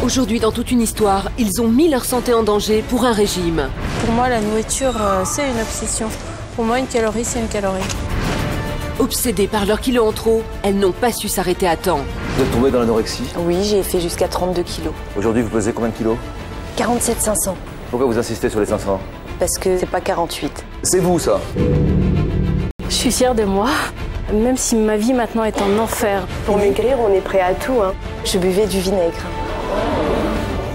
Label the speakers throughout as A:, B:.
A: Aujourd'hui, dans toute une histoire, ils ont mis leur santé en danger pour un régime.
B: Pour moi, la nourriture, c'est une obsession. Pour moi, une calorie, c'est une calorie.
A: Obsédées par leurs kilos en trop, elles n'ont pas su s'arrêter à temps.
C: Vous êtes tombé dans l'anorexie?
D: Oui, j'ai fait jusqu'à 32 kilos.
C: Aujourd'hui, vous pesez combien de kilos?
D: 47 500.
C: Pourquoi vous insistez sur les 500?
D: Parce que c'est pas 48.
C: C'est vous, ça?
B: Je suis fière de moi, même si ma vie maintenant est en enfer.
D: Pour maigrir, on est prêt à tout. Je buvais du vinaigre.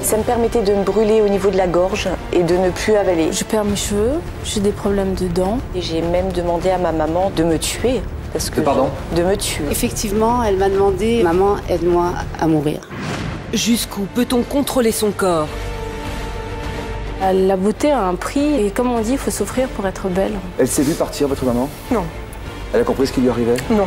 D: Ça me permettait de me brûler au niveau de la gorge et de ne plus avaler.
B: Je perds mes cheveux, j'ai des problèmes de dents.
D: Et j'ai même demandé à ma maman de me tuer. Parce que
C: Pardon?
D: de me tuer.
E: Effectivement, elle m'a demandé « Maman, aide-moi à mourir ».
A: Jusqu'où peut-on contrôler son corps?
B: La beauté a un prix et comme on dit, il faut souffrir pour être belle.
C: Elle s'est vue partir, votre maman?
D: Non.
C: Elle a compris ce qui lui arrivait?
D: Non.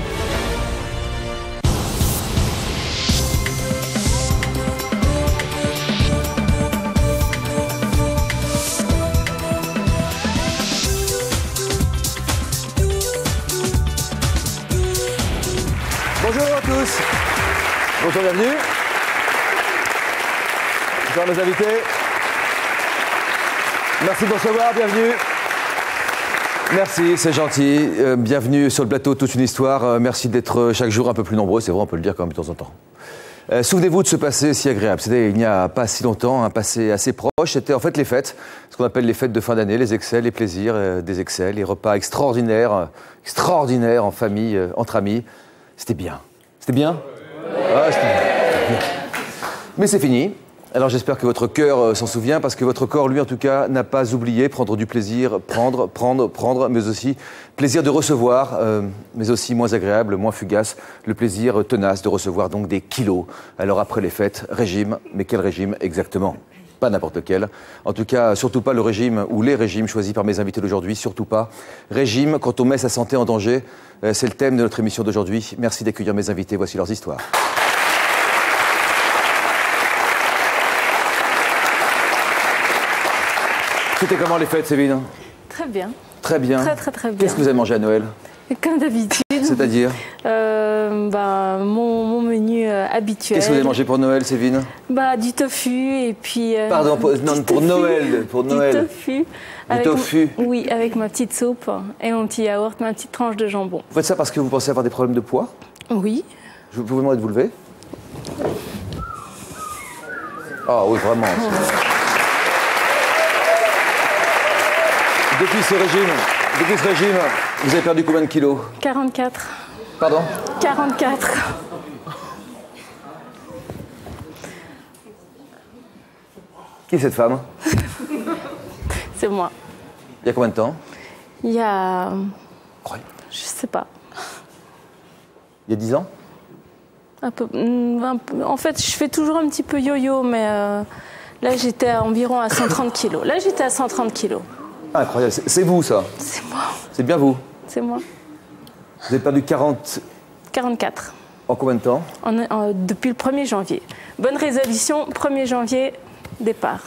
C: Bonjour à tous. Bonjour, bienvenue. Bonjour à nos invités. Merci de nous recevoir, bienvenue. Merci, c'est gentil. Bienvenue sur le plateau Toute une histoire. Merci d'être chaque jour un peu plus nombreux, c'est vrai, on peut le dire quand même de temps en temps. Souvenez-vous de ce passé si agréable. C'était il n'y a pas si longtemps, un passé assez proche. C'était en fait les fêtes, ce qu'on appelle les fêtes de fin d'année, les excès, les plaisirs des excès, les repas extraordinaires en famille, entre amis. C'était bien. C'était bien? Ah, c'était bien. Mais c'est fini. Alors j'espère que votre cœur s'en souvient, parce que votre corps, lui, en tout cas, n'a pas oublié prendre du plaisir, prendre, mais aussi plaisir de recevoir, mais aussi moins agréable, moins fugace, le plaisir tenace de recevoir donc des kilos. Alors après les fêtes, régime, mais quel régime exactement? Pas n'importe lequel. En tout cas, surtout pas le régime ou les régimes choisis par mes invités d'aujourd'hui, surtout pas. Régime quand on met sa santé en danger, c'est le thème de notre émission d'aujourd'hui. Merci d'accueillir mes invités, voici leurs histoires. C'était comment les fêtes, Sévine?
B: Très bien.
C: Très bien.
B: Très bien.
C: Qu'est-ce que vous avez mangé à Noël?
B: Comme d'habitude.
C: C'est-à-dire?
B: Mon menu habituel.
C: Qu'est-ce que vous avez mangé pour Noël, Sévine?
B: Du tofu et puis...
C: Pardon, pour Noël.
B: Du tofu.
C: Du tofu?
B: Oui, avec ma petite soupe et mon petit yaourt, ma petite tranche de jambon.
C: Vous faites ça parce que vous pensez avoir des problèmes de poids?
B: Oui.
C: Je vous demande de vous lever. Ah oui, vraiment. Depuis ce régime, vous avez perdu combien de kilos?
B: 44.
C: Pardon?
B: 44.
C: Qui est cette femme?
B: C'est moi.
C: Il y a combien de temps?
B: Il y a...
C: Incroyable.
B: Je sais pas.
C: Il y a 10 ans?
B: Un peu. En fait, je fais toujours un petit peu yo-yo, mais là, j'étais environ à 130 kilos. Là, j'étais à 130 kilos.
C: Ah, incroyable. C'est vous, ça?
B: C'est moi.
C: C'est bien vous?
B: C'est moi.
C: Vous avez perdu
B: 44.
C: En combien de temps?
B: Depuis le 1er janvier. Bonne résolution, 1er janvier, départ.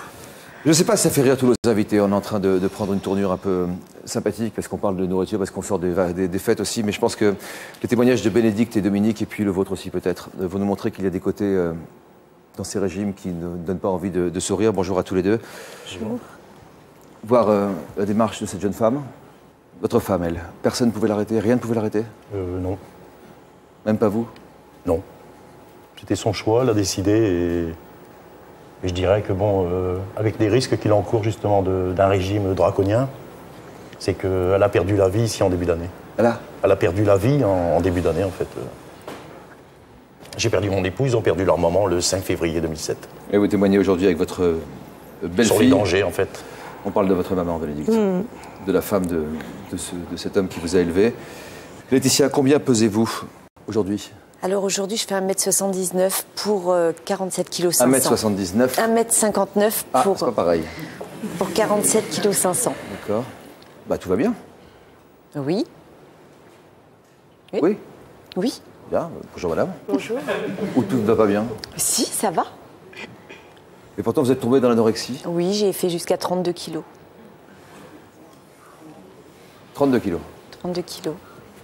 C: Je ne sais pas si ça fait rire tous nos invités. On est en train de prendre une tournure un peu sympathique parce qu'on parle de nourriture, parce qu'on sort des fêtes aussi. Mais je pense que les témoignages de Bénédicte et Dominique, et puis le vôtre aussi peut-être, vont nous montrer qu'il y a des côtés dans ces régimes qui ne donnent pas envie de sourire. Bonjour à tous les deux. Bonjour. Voir la démarche de cette jeune femme. Votre femme, elle, personne ne pouvait l'arrêter? Rien ne pouvait l'arrêter?
F: Non.
C: Même pas vous?
F: Non. C'était son choix, elle a décidé et je dirais que bon, avec les risques qu'il encourt justement d'un régime draconien, c'est qu'elle a perdu la vie ici en début d'année. Elle a perdu la vie en début d'année en fait. J'ai perdu mon époux, ils ont perdu leur maman le 5 février 2007.
C: Et vous témoignez aujourd'hui avec votre belle-fille.
F: Sur les dangers en fait.
C: On parle de votre maman, Bénédicte, de la femme de cet homme qui vous a élevé. Laetitia, combien pesez-vous aujourd'hui?
D: Alors aujourd'hui, je fais 1m79 pour 47 kg 500.
C: 1m79.
D: 1m59 pour...
C: c'est pas pareil.
D: Pour 47 kg 500.
C: D'accord. Tout va bien.
D: Oui.
C: Oui.
D: Oui.
C: Bien. Bonjour madame.
D: Bonjour.
C: Ou tout ne va pas bien?
D: Si, ça va.
C: Et pourtant, vous êtes tombée dans l'anorexie?
D: Oui, j'ai fait jusqu'à 32 kilos.
C: 32 kilos.
D: 32 kilos.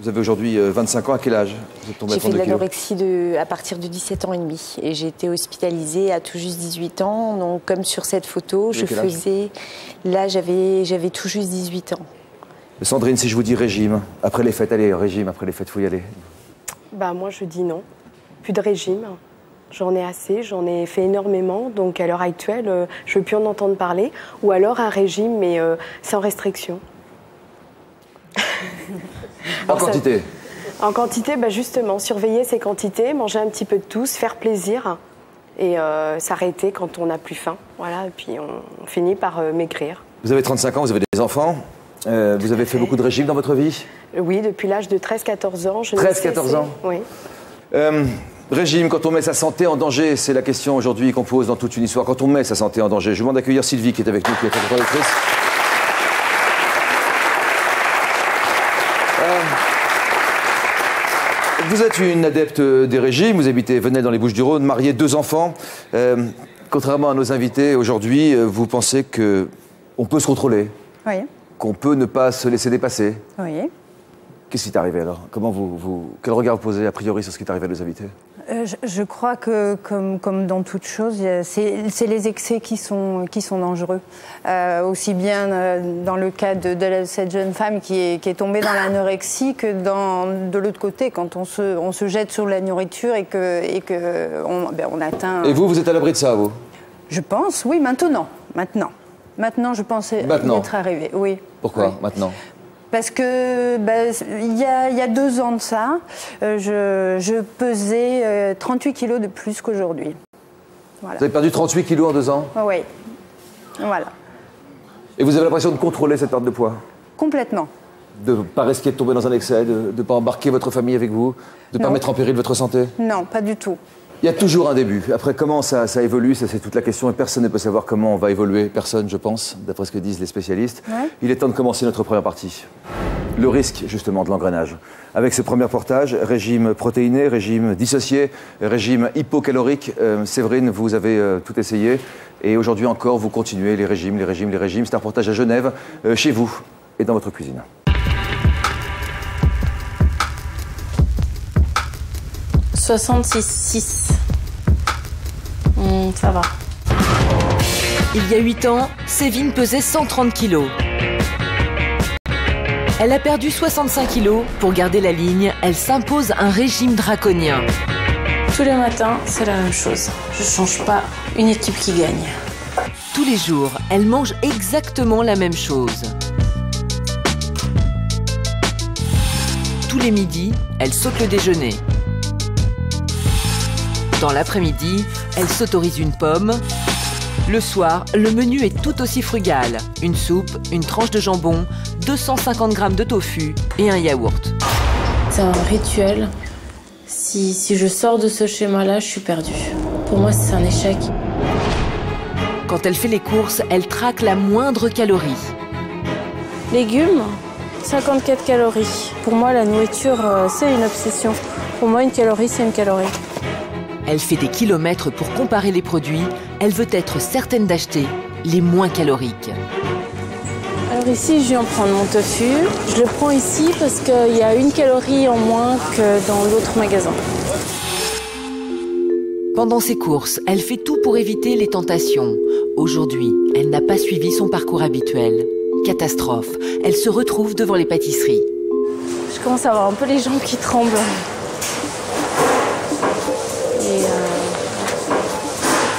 C: Vous avez aujourd'hui 25 ans. À quel âge vous êtes tombée à
D: J'ai fait
C: 32
D: de
C: kilos?
D: l'anorexie à partir de 17 ans et demi. Et j'ai été hospitalisée à tout juste 18 ans. Donc, comme sur cette photo, je faisais... Là, j'avais tout juste 18 ans.
C: Sandrine, si je vous dis régime, après les fêtes, allez, régime, après les fêtes, il faut y aller.
G: Bah, moi, je dis non. Plus de régime. J'en ai assez, j'en ai fait énormément. Donc, à l'heure actuelle, je ne veux plus en entendre parler. Ou alors un régime, mais sans restriction.
C: En quantité?
G: En quantité, bah justement, surveiller ses quantités, manger un petit peu de tout, se faire plaisir et s'arrêter quand on n'a plus faim. Voilà, et puis on finit par maigrir.
C: Vous avez 35 ans, vous avez des enfants. Vous avez fait beaucoup de régimes dans votre vie?
G: Oui, depuis l'âge de 13-14 ans.
C: 13-14 ans?
G: Oui.
C: Régime, quand on met sa santé en danger, c'est la question aujourd'hui qu'on pose dans toute une histoire. Quand on met sa santé en danger, je vous demande d'accueillir Sylvie qui est avec nous, qui est notre productrice. Vous êtes une adepte des régimes, vous habitez Venelle dans les Bouches-du-Rhône, mariée, 2 enfants. Contrairement à nos invités aujourd'hui, vous pensez qu'on peut se contrôler?
H: Oui.
C: Qu'on peut ne pas se laisser dépasser?
H: Oui.
C: Qu'est-ce qui est arrivé alors? Quel regard vous posez a priori sur ce qui est arrivé à nos invités?
H: Je crois que, comme dans toute chose, c'est les excès qui sont dangereux. Aussi bien dans le cas de cette jeune femme qui est tombée dans l'anorexie que de l'autre côté, quand on se jette sur la nourriture et qu'on atteint...
C: Et vous êtes à l'abri de ça, vous?
H: Je pense, oui, maintenant. Maintenant, je pense y être arrivé, oui.
C: Pourquoi,
H: oui.
C: Maintenant?
H: Parce que il y a 2 ans de ça, je pesais 38 kilos de plus qu'aujourd'hui. Voilà.
C: Vous avez perdu 38 kilos en 2 ans?
H: Oui, voilà.
C: Et vous avez l'impression de contrôler cette perte de poids?
H: Complètement.
C: De ne pas risquer de tomber dans un excès, de ne pas embarquer votre famille avec vous, de ne pas mettre en péril votre santé?
H: Non, pas du tout.
C: Il y a toujours un début. Après, comment ça évolue, ça c'est toute la question. Et personne ne peut savoir comment on va évoluer. Personne, je pense, d'après ce que disent les spécialistes. Ouais. Il est temps de commencer notre première partie. Le risque, justement, de l'engrenage. Avec ce premier reportage, régime protéiné, régime dissocié, régime hypocalorique. Séverine, vous avez tout essayé. Et aujourd'hui encore, vous continuez les régimes. C'est un reportage à Genève, chez vous et dans votre cuisine.
B: « 66,6. Ça va. »
A: Il y a 8 ans, Sévine pesait 130 kilos. Elle a perdu 65 kilos. Pour garder la ligne, elle s'impose un régime draconien.
B: Tous les matins, c'est la même chose. Je ne change pas une équipe qui gagne.
A: Tous les jours, elle mange exactement la même chose. Tous les midis, elle saute le déjeuner. Dans l'après-midi, elle s'autorise une pomme. Le soir, le menu est tout aussi frugal. Une soupe, une tranche de jambon, 250 grammes de tofu et un yaourt.
B: C'est un rituel. Si je sors de ce schéma-là, je suis perdue. Pour moi, c'est un échec.
A: Quand elle fait les courses, elle traque la moindre calorie.
B: Légumes, 54 calories. Pour moi, la nourriture, c'est une obsession. Pour moi, une calorie, c'est une calorie.
A: Elle fait des kilomètres pour comparer les produits. Elle veut être certaine d'acheter les moins caloriques.
B: Alors ici, je viens prendre mon tofu. Je le prends ici parce qu'il y a 1 calorie en moins que dans l'autre magasin.
A: Pendant ses courses, elle fait tout pour éviter les tentations. Aujourd'hui, elle n'a pas suivi son parcours habituel. Catastrophe, elle se retrouve devant les pâtisseries.
B: Je commence à avoir un peu les jambes qui tremblent.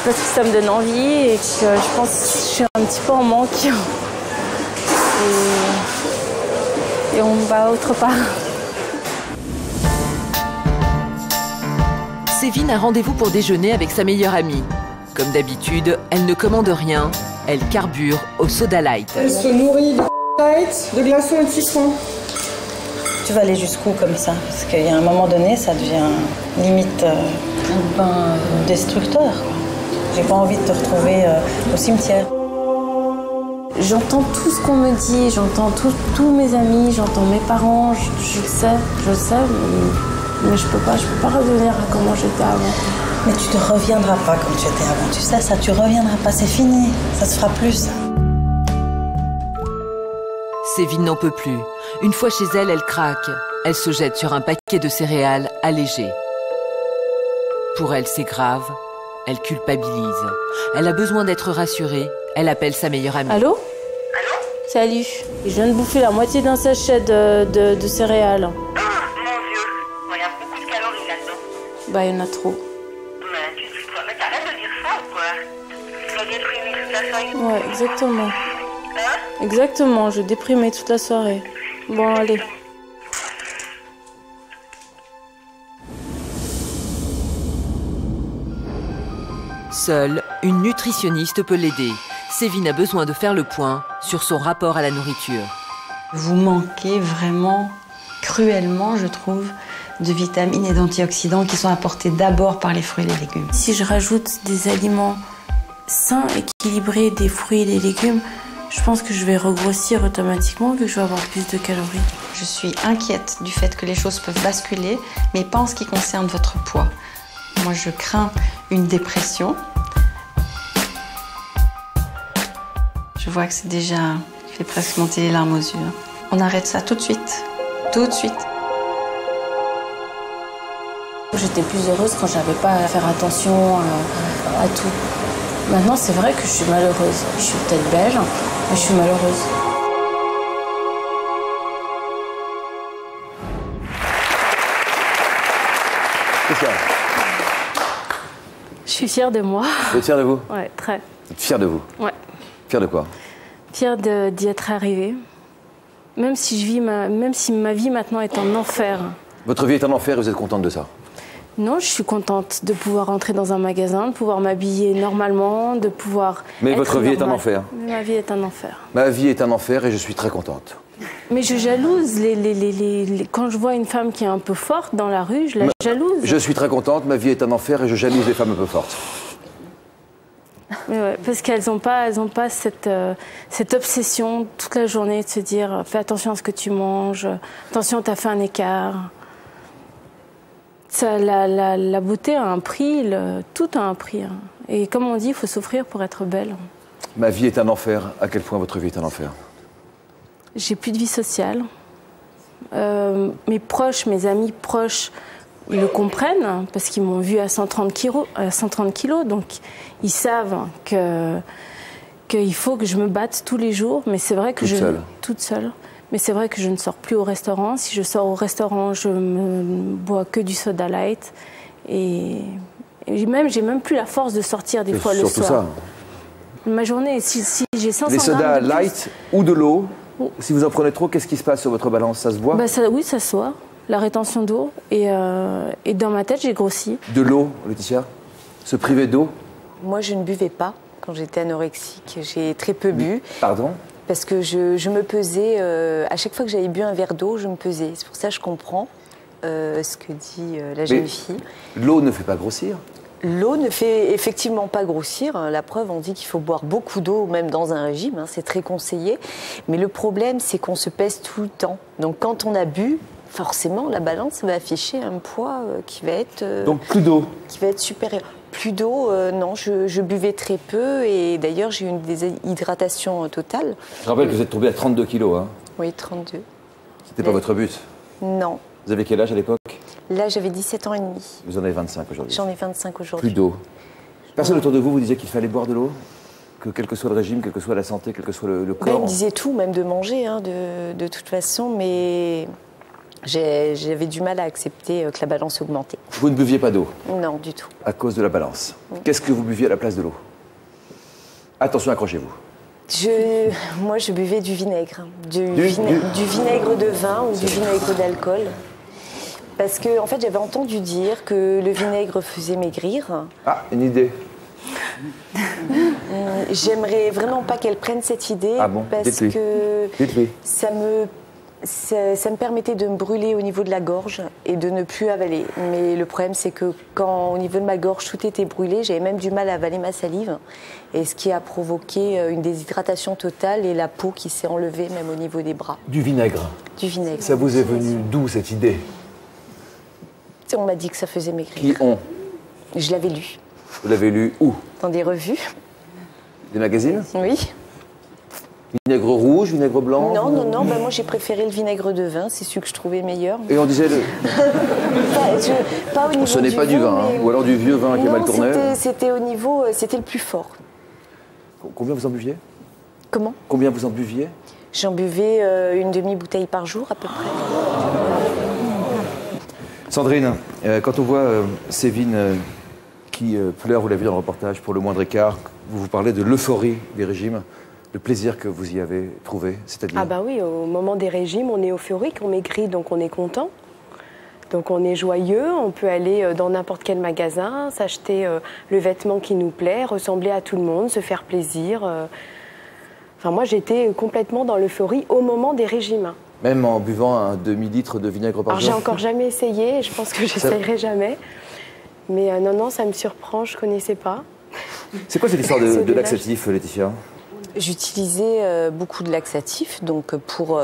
B: Parce que ça me donne envie et que je pense que je suis un petit peu en manque. Et on va autre part.
A: Sévine a rendez-vous pour déjeuner avec sa meilleure amie. Comme d'habitude, elle ne commande rien. Elle carbure au soda light.
I: Elle se nourrit de light, de glaçons et de citron.
J: Tu vas aller jusqu'où comme ça? Parce qu'il y a un moment donné, ça devient limite destructeur, quoi. J'ai pas envie de te retrouver au cimetière.
B: J'entends tout ce qu'on me dit, j'entends tous mes amis, j'entends mes parents, je sais, mais je peux pas revenir à comment j'étais avant.
J: Mais tu ne reviendras pas comme tu étais avant, tu sais ça, tu reviendras pas, c'est fini, ça se fera plus ça.
A: Sévine n'en peut plus. Une fois chez elle, elle craque. Elle se jette sur un paquet de céréales allégé. Pour elle, c'est grave. Elle culpabilise. Elle a besoin d'être rassurée. Elle appelle sa meilleure amie.
B: Allô? Allô? Salut. Je viens de bouffer la moitié d'un sachet de céréales.
K: Oh, mon Dieu. Il y a beaucoup de calories là-dedans.
B: Bah, il y en a trop.
K: Mais t'arrêtes de dire ça ou quoi? Tu vas déprimer toute la soirée?
B: Ouais, exactement.
K: Hein?
B: Exactement, je déprimais toute la soirée. Bon, allez.
A: Seule, une nutritionniste peut l'aider. Sévine a besoin de faire le point sur son rapport à la nourriture.
J: Vous manquez vraiment, cruellement, je trouve, de vitamines et d'antioxydants qui sont apportés d'abord par les fruits et les légumes.
B: Si je rajoute des aliments sains, équilibrés, des fruits et des légumes, je pense que je vais regrossir automatiquement vu que je vais avoir plus de calories.
J: Je suis inquiète du fait que les choses peuvent basculer, mais pas en ce qui concerne votre poids. Moi, je crains une dépression. Je vois que c'est déjà... Je fais presque monter les larmes aux yeux. On arrête ça tout de suite. Tout de suite.
B: J'étais plus heureuse quand j'avais pas à faire attention à tout. Maintenant, c'est vrai que je suis malheureuse. Je suis peut-être belle, mais je suis malheureuse.
C: Qu'est-ce qu'il y a?
B: Je suis fière de moi.
C: Vous êtes fière de vous?
B: Ouais, très.
C: Vous êtes fière de vous?
B: Ouais.
C: Fière de quoi?
B: Fière d'y être arrivée. Même si ma vie maintenant est un enfer.
C: Votre vie est un enfer et vous êtes contente de ça?
B: Non, je suis contente de pouvoir entrer dans un magasin, de pouvoir m'habiller normalement, de pouvoir.
C: Mais votre vie est un enfer.
B: Ma vie est un enfer.
C: Ma vie est un enfer et je suis très contente.
B: Mais je jalouse quand je vois une femme qui est un peu forte dans la rue, je la jalouse.
C: Je suis très contente, ma vie est un enfer et je jalouse les femmes un peu fortes.
B: Mais ouais, parce qu'elles n'ont pas cette obsession toute la journée de se dire fais attention à ce que tu manges, attention, t'as fait un écart. Ça, la beauté a un prix, tout a un prix. Hein. Et comme on dit, il faut souffrir pour être belle.
C: Ma vie est un enfer. À quel point votre vie est un enfer?
B: J'ai plus de vie sociale. Mes proches, mes amis proches, ils le comprennent hein, parce qu'ils m'ont vue à 130 kilos, donc ils savent qu'il faut que je me batte tous les jours. Mais c'est vrai que toute seule. Mais c'est vrai que je ne sors plus au restaurant. Si je sors au restaurant, je ne bois que du soda light. Et j'ai même plus la force de sortir des fois le soir. Ça. Ma journée, si j'ai 500
C: Les sodas
B: grammes de
C: light ou de l'eau, si vous en prenez trop, qu'est-ce qui se passe sur votre balance? Ça se voit?
B: Oui, ça se voit. La rétention d'eau. Et dans ma tête, j'ai grossi.
C: De l'eau, Laetitia? Se priver d'eau?
D: Moi, je ne buvais pas quand j'étais anorexique. J'ai très peu bu.
C: Pardon?
D: Parce que je me pesais, à chaque fois que j'avais bu un verre d'eau, je me pesais. C'est pour ça que je comprends ce que dit la jeune fille.
C: L'eau ne fait pas grossir?
D: L'eau ne fait effectivement pas grossir. La preuve, on dit qu'il faut boire beaucoup d'eau, même dans un régime. Hein, c'est très conseillé. Mais le problème, c'est qu'on se pèse tout le temps. Donc quand on a bu, forcément, la balance va afficher un poids qui va être...
C: Donc plus d'eau? Qui
D: va être supérieur. Plus d'eau, non, je buvais très peu et d'ailleurs j'ai eu une déshydratation totale.
C: Je rappelle que vous êtes tombé à 32 kilos. Hein.
D: Oui, 32.
C: C'était pas votre but?
D: Non.
C: Vous avez quel âge à l'époque?
D: Là, j'avais 17 ans et demi.
C: Vous en avez 25 aujourd'hui?
D: J'en ai 25 aujourd'hui.
C: Plus d'eau. Personne autour de vous disait qu'il fallait boire de l'eau? Que quel que soit le régime, quelle que soit la santé, quel que soit le corps?
D: Il me disait tout, même de manger, hein, de toute façon, mais... J'avais du mal à accepter que la balance augmentait.
C: Vous ne buviez pas d'eau?
D: Non, du tout.
C: À cause de la balance. Qu'est-ce que vous buviez à la place de l'eau? Attention, accrochez-vous.
D: Moi, je buvais du vinaigre. Du vinaigre de vin ou du vinaigre d'alcool. Parce que, en fait, j'avais entendu dire que le vinaigre faisait maigrir.
C: Ah, une idée.
D: J'aimerais vraiment pas qu'elle prenne cette idée.
C: Ah bon?
D: Parce que ça me permettait de me brûler au niveau de la gorge et de ne plus avaler. Mais le problème, c'est que quand au niveau de ma gorge, tout était brûlé, j'avais même du mal à avaler ma salive. Et ce qui a provoqué une déshydratation totale et la peau qui s'est enlevée même au niveau des bras.
C: Du vinaigre? Du vinaigre. Ça vous est venu d'où cette idée?
D: On m'a dit que ça faisait maigrir.
C: Qui ont?
D: Je l'avais lu.
C: Vous l'avez lu où?
D: Dans des revues.
C: Des magazines?
D: Oui.
C: Vinaigre rouge, vinaigre blanc?
D: Non, non, non, moi j'ai préféré le vinaigre de vin, c'est celui que je trouvais meilleur.
C: Et on disait
D: pas au niveau
C: ce n'est pas du vin, hein, ou alors du vieux vin qui est mal tourné.
D: C'était au niveau, c'était le plus fort.
C: Combien vous en buviez?
D: Comment?
C: Combien vous en buviez?
D: J'en buvais une demi-bouteille par jour à peu près.
C: Sandrine, quand on voit Sévine qui pleure, vous l'avez vu dans le reportage, pour le moindre écart, vous parlez de l'euphorie des régimes, le plaisir que vous y avez trouvé, c'est-à-dire?
G: Ah bah oui, au moment des régimes, on est euphorique, on maigrit, donc on est content. Donc on est joyeux, on peut aller dans n'importe quel magasin, s'acheter le vêtement qui nous plaît, ressembler à tout le monde, se faire plaisir. Enfin moi j'étais complètement dans l'euphorie au moment des régimes.
C: Même en buvant un demi-litre de vinaigre par jour?
G: Alors j'ai encore jamais essayé, et je pense que j'essayerai jamais. Mais non, non, ça me surprend, je connaissais pas.
C: C'est quoi cette histoire de laxatif, Laetitia?
D: J'utilisais beaucoup de laxatifs donc pour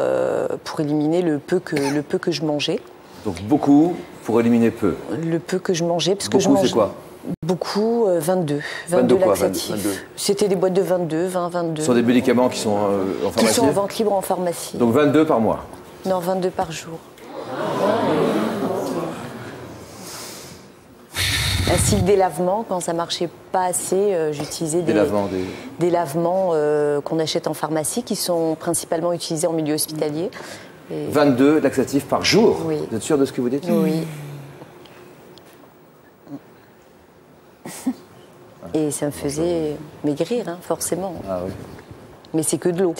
D: éliminer le peu que je mangeais.
C: Donc beaucoup pour éliminer peu? Le
D: peu que je mangeais, parce
C: beaucoup,
D: que je mangeais.
C: C'est quoi?
D: Beaucoup, 22 laxatifs. 22. C'était des boîtes de 22, 20, 22.
C: Ce sont des médicaments qui sont en pharmacie? Qui
D: sont en vente libre en pharmacie.
C: Donc 22 par mois?
D: Non, 22 par jour. Ainsi que des lavements, quand ça marchait pas assez, j'utilisais des lavements qu'on achète en pharmacie, qui sont principalement utilisés en milieu hospitalier. Et...
C: 22 laxatifs par jour?
D: Oui.
C: Vous êtes sûr de ce que vous dites?
D: Oui. Et ça me faisait maigrir, hein, forcément.
C: Ah oui.
D: Mais c'est que de l'eau.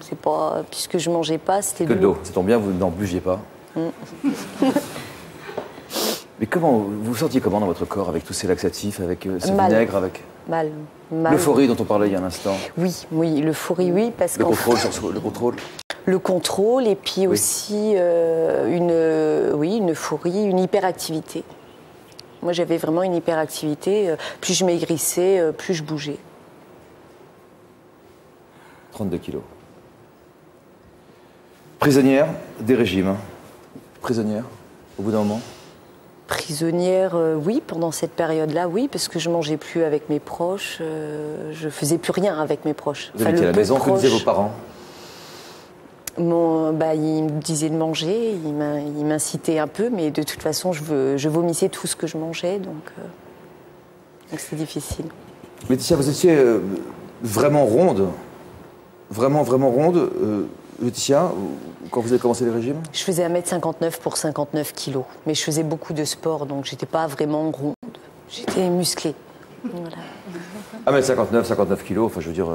D: C'est pas, puisque je mangeais pas, c'était
C: de l'eau. Ça tombe bien, vous n'en buviez pas. Mais comment vous vous sentiez comment dans votre corps avec tous ces laxatifs, avec ce vinaigre, avec
D: mal.
C: L'euphorie dont on parlait il y a un instant?
D: Oui, oui, l'euphorie, oui, parce que
C: le contrôle sur le contrôle.
D: Le contrôle et puis aussi une euphorie, une hyperactivité. Moi, j'avais vraiment une hyperactivité. Plus je maigrissais, plus je bougeais.
C: 32 kilos. Prisonnière des régimes. Prisonnière, au bout d'un moment?
D: Prisonnière, oui, pendant cette période-là, oui, parce que je mangeais plus avec mes proches, je faisais plus rien avec mes proches.
C: Vous habitiez à la maison, que disaient vos parents?
D: Il me disait de manger, il m'incitait un peu, mais de toute façon, je vomissais tout ce que je mangeais, donc c'était difficile.
C: Laetitia, vous étiez vraiment ronde, vraiment ronde, Laetitia, quand vous avez commencé les régimes?
D: Je faisais 1m59 pour 59 kilos, mais je faisais beaucoup de sport, donc j'étais pas vraiment ronde, j'étais musclée. Voilà.
C: 1m59, 59 kilos, enfin je veux dire,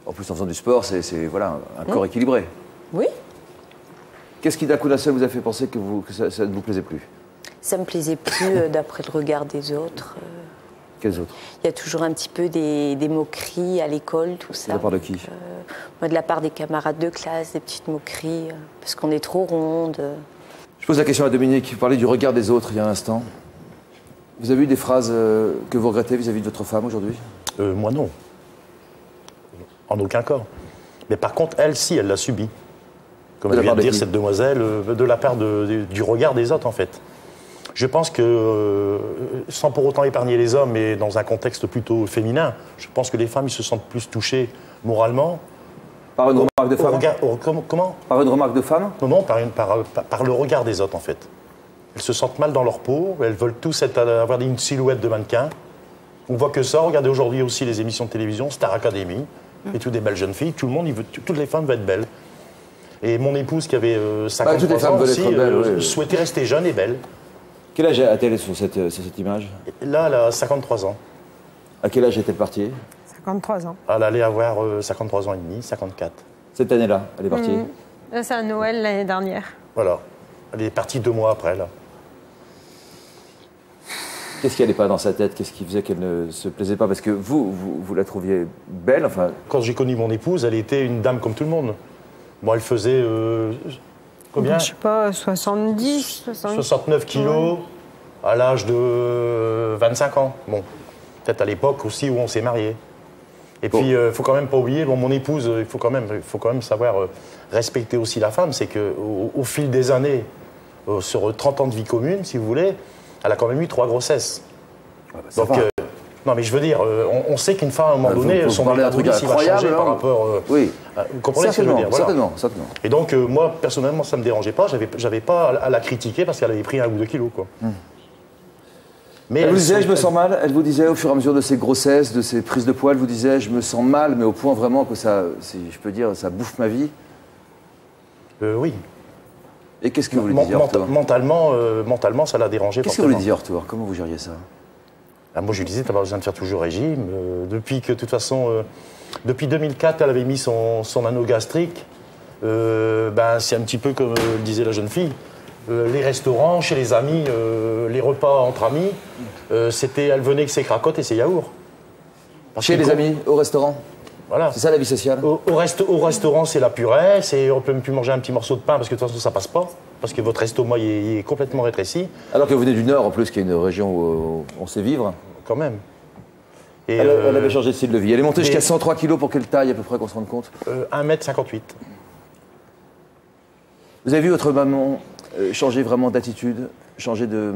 C: en plus en faisant du sport, c'est voilà, un corps équilibré.
D: Oui.
C: Qu'est-ce qui d'un coup d'un seul vous a fait penser que ça ne vous plaisait plus? Ça
D: me plaisait plus d'après le regard des autres.
C: Quels autres? Il
D: y a toujours un petit peu des moqueries à l'école, tout ça.
C: De la part de qui?
D: Moi, de la part des camarades de classe, des petites moqueries, parce qu'on est trop ronde.
C: Je pose la question à Dominique, vous parlez du regard des autres il y a un instant. Vous avez eu des phrases que vous regrettez vis-à-vis de votre femme aujourd'hui?
F: Moi non. En aucun cas. Mais par contre, elle, si, elle l'a subi. Comme elle vient de dire, cette demoiselle, de la part du regard des autres, en fait. Je pense que, sans pour autant épargner les hommes, mais dans un contexte plutôt féminin, je pense que les femmes, ils se sentent plus touchées moralement.
C: Par une remarque de femme?
F: Comment?
C: Par une remarque de femme?
F: Non, par le regard des autres, en fait. Elles se sentent mal dans leur peau, elles veulent tous avoir une silhouette de mannequin. On voit que ça. Regardez aujourd'hui aussi les émissions de télévision, Star Academy, et toutes des belles jeunes filles. Tout le monde, toutes les femmes veulent être belles. Et mon épouse, qui avait 53 ans aussi, souhaitait rester jeune et belle.
C: Quel âge a-t-elle sur cette image?
F: Là, elle a 53 ans.
C: À quel âge est-elle partie?
H: 53 ans.
F: Elle allait avoir 53 ans et demi, 54.
C: Cette année-là, elle est partie?
H: Là, c'est à Noël l'année dernière.
F: Voilà. Elle est partie 2 mois après, là.
C: Qu'est-ce qui n'allait pas dans sa tête? Qu'est-ce qui faisait qu'elle ne se plaisait pas? Parce que vous la trouviez belle, enfin...
F: Quand j'ai connu mon épouse, elle était une dame comme tout le monde. Moi, elle faisait... combien?
H: Je sais pas, 70,
F: 69 kilos, à l'âge de 25 ans. Bon, peut-être à l'époque aussi où on s'est mariés. Et puis, il ne faut quand même pas oublier, mon épouse, il faut quand même savoir respecter aussi la femme. C'est qu'au fil des années, sur 30 ans de vie commune, si vous voulez, elle a quand même eu 3 grossesses.
C: Ouais, bah, donc,
F: Non, mais je veux dire, on sait qu'une femme, à un moment donné, son métabolisme va changer par rapport...
C: oui.
F: Vous comprenez ce que je veux dire? Voilà.
C: Certainement.
F: Et donc, moi, personnellement, ça ne me dérangeait pas. J'avais pas à la critiquer parce qu'elle avait pris 1 ou 2 kilos, quoi. Mais
C: elle vous disait, je me sens mal. Elle vous disait, au fur et à mesure de ses grossesses, de ses prises de poids, elle vous disait, je me sens mal, mais au point vraiment que ça, je peux dire, ça bouffe ma vie.
F: Oui.
C: Et qu'est-ce que vous lui disiez en retour?
F: Mentalement, ça l'a dérangé.
C: Qu'est-ce que vous lui disiez en retour? Comment vous gériez ça?
F: Moi, je lui disais, tu n'as pas besoin de faire toujours régime. Depuis que, de toute façon, depuis 2004, elle avait mis son anneau gastrique. C'est un petit peu comme disait la jeune fille. Les restaurants, chez les amis, les repas entre amis, elle venait avec ses cracottes et ses yaourts.
C: Chez les amis, au restaurant?
F: Voilà.
C: C'est ça la vie sociale?
F: Au restaurant, c'est la purée, on peut même plus manger un petit morceau de pain parce que de toute façon, ça passe pas. Parce que votre estomac il est complètement rétréci. Alors que vous venez du Nord, en plus, qui est une région où on sait vivre. Quand même. Et elle avait changé de style de vie. Elle est montée jusqu'à 103 kilos pour quelle taille à peu près, qu'on se rende compte? 1m58. Vous avez vu votre maman changer vraiment d'attitude, changer de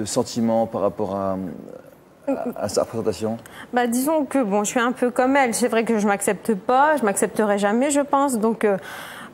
F: sentiment par rapport à sa présentation?
L: Disons que je suis un peu comme elle. C'est vrai que je m'accepte pas, je m'accepterai jamais, je pense. Donc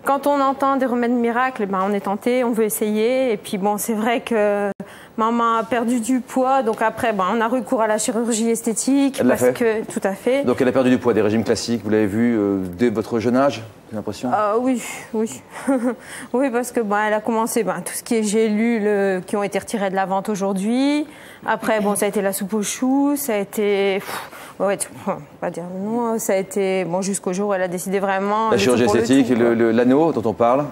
L: quand on entend des remèdes miracles, on est tenté, on veut essayer. Et puis c'est vrai que maman a perdu du poids, donc après on a recours à la chirurgie esthétique.
C: Elle l'a fait?
L: Tout à fait.
C: Donc elle a perdu du poids, des régimes classiques, vous l'avez vu dès votre jeune âge, j'ai l'impression?
L: Oui. Oui, parce que elle a commencé tout ce qui est gélules qui ont été retirées de la vente aujourd'hui. Après, ça a été la soupe aux choux, ça a été... pas dire non, ça a été... jusqu'au jour où elle a décidé vraiment...
C: La chirurgie esthétique, l'anneau dont on parle,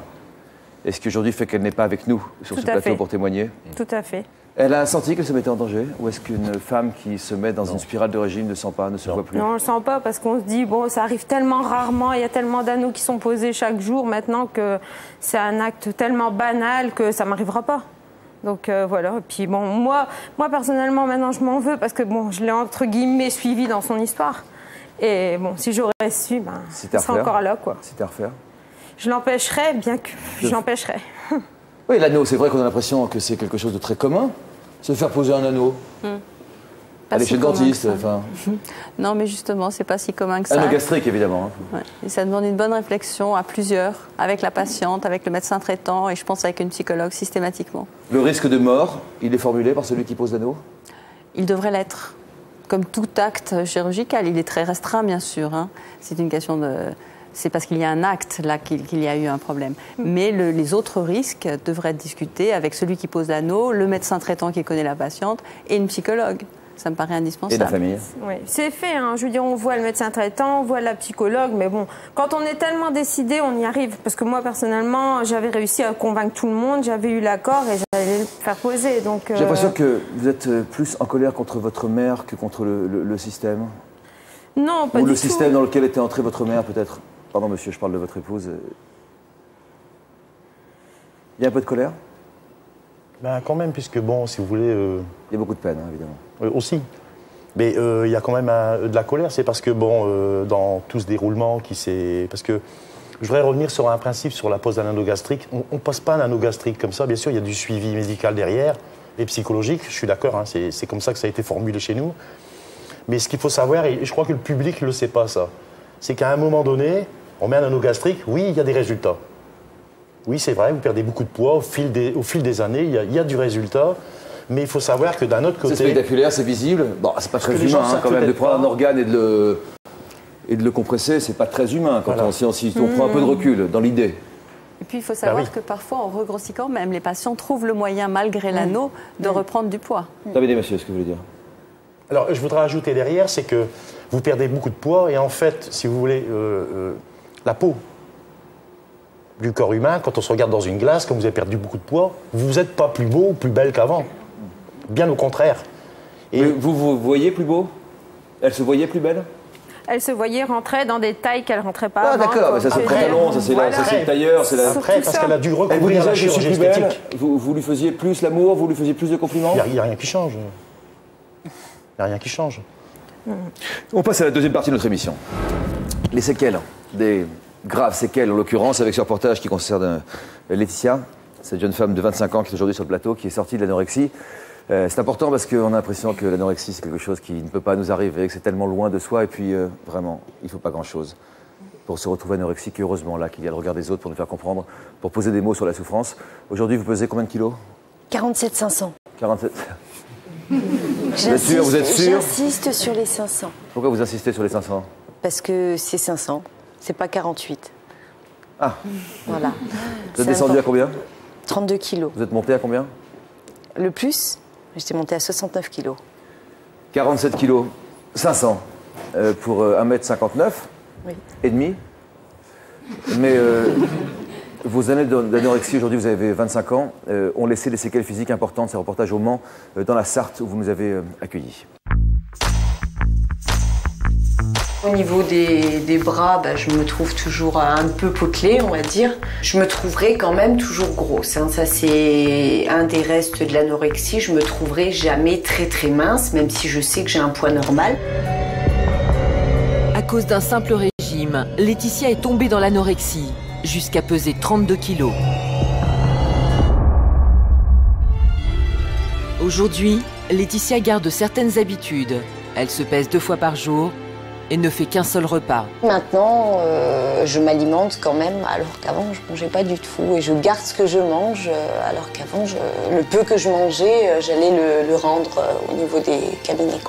C: est-ce qu'aujourd'hui fait qu'elle n'est pas avec nous sur ce plateau pour témoigner?
L: Tout à fait.
C: Elle a senti qu'elle se mettait en danger? Ou est-ce qu'une femme qui se met dans une spirale de régime ne sent pas, ne se voit plus?
L: Non, on ne le sent pas parce qu'on se dit, ça arrive tellement rarement, il y a tellement d'anneaux qui sont posés chaque jour maintenant que c'est un acte tellement banal que ça ne m'arrivera pas. Donc voilà, et puis moi personnellement maintenant je m'en veux parce que je l'ai entre guillemets suivi dans son histoire. Et si j'aurais su, je serais encore là, quoi.
C: C'était à refaire? Je
L: l'empêcherais, bien que je l'empêcherais.
C: Oui, l'anneau, c'est vrai qu'on a l'impression que c'est quelque chose de très commun, se faire poser un anneau. Aller chez le dentiste,
M: Non, mais justement, c'est pas si commun que ça.
C: Anneau gastrique, évidemment.
M: Ouais. Et ça demande une bonne réflexion à plusieurs, avec la patiente, avec le médecin traitant, et je pense avec une psychologue systématiquement. Le risque de mort, il est formulé par celui qui pose l'anneau? Il devrait l'être. Comme tout acte chirurgical, il est très restreint, bien sûr. C'est une question de... C'est parce qu'il y a un acte là qu'il y a eu un problème. Mais les autres risques devraient être discutés avec celui qui pose l'anneau, le médecin traitant qui connaît la patiente et une psychologue. Ça me paraît indispensable.
C: Et la famille?
L: Oui, c'est fait. Je veux dire, on voit le médecin traitant, on voit la psychologue, mais quand on est tellement décidé, on y arrive. Parce que moi, personnellement, j'avais réussi à convaincre tout le monde, j'avais eu l'accord et j'allais le faire poser. J'ai
C: l'impression que vous êtes plus en colère contre votre mère que contre le système.
L: Non, pas du tout.
C: Ou le système dans lequel était entrée votre mère, peut-être. Pardon, monsieur, je parle de votre épouse. Il y a un peu de colère? Quand même, puisque si vous voulez... Il y a beaucoup de peine, évidemment. Aussi. Mais il y a quand même de la colère, c'est parce que, dans tout ce déroulement qui s'est... Parce que je voudrais revenir sur un principe, sur la pose d'un anneau gastrique. On ne pose pas un anneau gastrique comme ça, bien sûr, il y a du suivi médical derrière, et psychologique, je suis d'accord, c'est comme ça que ça a été formulé chez nous. Mais ce qu'il faut savoir, et je crois que le public ne le sait pas, ça, c'est qu'à un moment donné, on met un anneau gastrique, oui, il y a des résultats. Oui, c'est vrai, vous perdez beaucoup de poids au fil des années, il y a du résultat. Mais il faut savoir que d'un autre côté... C'est spectaculaire, c'est visible. C'est pas très humain, quand même, de prendre un organe et de le compresser, c'est pas très humain quand on prend un peu de recul dans l'idée.
M: Et puis il faut savoir que parfois, en regrossit quand même, les patients trouvent le moyen, malgré l'anneau, de reprendre du poids.
C: David et monsieur, ce que vous voulez dire?
F: Alors, je voudrais ajouter derrière, c'est que vous perdez beaucoup de poids et en fait, si vous voulez, la peau du corps humain, quand on se regarde dans une glace, quand vous avez perdu beaucoup de poids, vous n'êtes pas plus beau ou plus belle qu'avant. Bien au contraire.
C: Et vous voyez plus beau? Elle se voyait plus belle?
L: Elle se voyait rentrer dans des tailles qu'elle ne rentrait pas.
C: Ah d'accord, mais ça c'est le pantalon, ça c'est le tailleur, c'est la...
F: Après, parce qu'elle a dû recouvrir la chirurgie esthétique.
C: Vous lui faisiez plus l'amour, vous lui faisiez plus de compliments?
F: Il n'y a rien qui change. Il n'y a rien qui change.
C: On passe à la deuxième partie de notre émission. Les séquelles, des graves séquelles en l'occurrence, avec ce reportage qui concerne Laetitia, cette jeune femme de 25 ans qui est aujourd'hui sur le plateau, qui est sortie de l'anorexie. C'est important parce qu'on a l'impression que l'anorexie, c'est quelque chose qui ne peut pas nous arriver, que c'est tellement loin de soi. Et puis, vraiment, il ne faut pas grand-chose pour se retrouver anorexique. Et heureusement, là, qu'il y a le regard des autres pour nous faire comprendre, pour poser des mots sur la souffrance. Aujourd'hui, vous pesez combien de kilos?
D: 47 500.
C: 47. Vous êtes sûr? Vous êtes sûr?
D: J'insiste sur les 500.
C: Pourquoi vous insistez sur les 500?
D: Parce que c'est 500, c'est pas 48.
C: Ah.
D: Voilà.
C: Vous êtes descendu à combien?
D: 32 kilos.
C: Vous êtes monté à combien?
D: Le plus, j'étais montée à 69 kilos.
C: 47 kilos, 500 pour 1m59
D: oui.
C: Et demi. Mais vos années d'anorexie, aujourd'hui vous avez 25 ans, ont laissé des séquelles physiques importantes. C'est un reportage au Mans, dans la Sarthe, où vous nous avez accueillis.
N: Au niveau des bras, je me trouve toujours un peu potelée, on va dire. Je me trouverai quand même toujours grosse. Hein. Ça, c'est un des restes de l'anorexie. Je me trouverai jamais très très mince, même si je sais que j'ai un poids normal.
A: À cause d'un simple régime, Laetitia est tombée dans l'anorexie, jusqu'à peser 32 kilos. Aujourd'hui, Laetitia garde certaines habitudes. Elle se pèse 2 fois par jour et ne fait qu'un seul repas.
D: Maintenant, je m'alimente quand même, alors qu'avant, je ne mangeais pas du tout. Et je garde ce que je mange, alors qu'avant, le peu que je mangeais, j'allais le rendre au niveau des cabinets.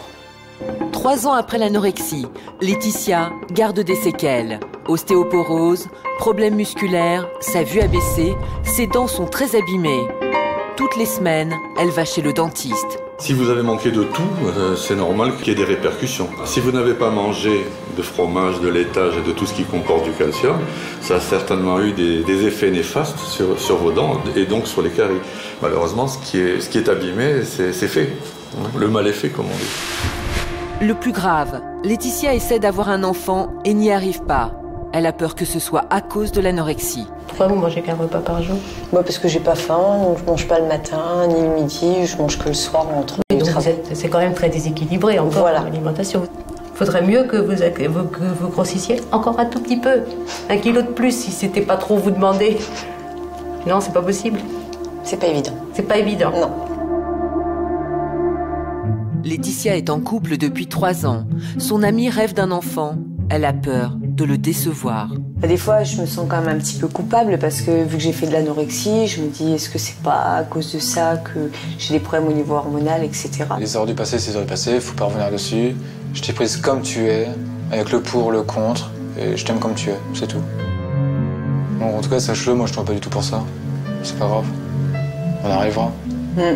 A: 3 ans après l'anorexie, Laetitia garde des séquelles. Ostéoporose, problèmes musculaires, sa vue a baissé, ses dents sont très abîmées. Toutes les semaines, elle va chez le dentiste.
O: Si vous avez manqué de tout, c'est normal qu'il y ait des répercussions. Si vous n'avez pas mangé de fromage, de laitage et de tout ce qui comporte du calcium, ça a certainement eu des effets néfastes sur vos dents et donc sur les caries. Malheureusement, ce qui est abîmé, c'est fait. Le mal est fait, comme on dit.
A: Le plus grave, Laetitia essaie d'avoir un enfant et n'y arrive pas. Elle a peur que ce soit à cause de l'anorexie.
N: Pourquoi vous mangez qu'un repas par jour?
D: Parce que j'ai pas faim, donc je mange pas le matin ni le midi, je mange que le soir entre.
N: Donc c'est quand même très déséquilibré encore l'alimentation. Il faudrait mieux que vous grossissiez encore un tout petit peu. 1 kilo de plus si c'était pas trop vous demander. Non, c'est pas possible.
D: C'est pas évident.
N: C'est pas évident.
D: Non.
A: Laetitia est en couple depuis 3 ans. Son amie rêve d'un enfant. Elle a peur de le décevoir.
D: Des fois, je me sens quand même un petit peu coupable parce que vu que j'ai fait de l'anorexie, je me dis est-ce que c'est pas à cause de ça que j'ai des problèmes au niveau hormonal, etc.
P: Les erreurs du passé, c'est les erreurs du passé, faut pas revenir dessus. Je t'ai prise comme tu es, avec le pour, le contre, et je t'aime comme tu es, c'est tout. Bon, en tout cas, sache-le, moi je t'en pas du tout pour ça. C'est pas grave. On arrivera. Hein.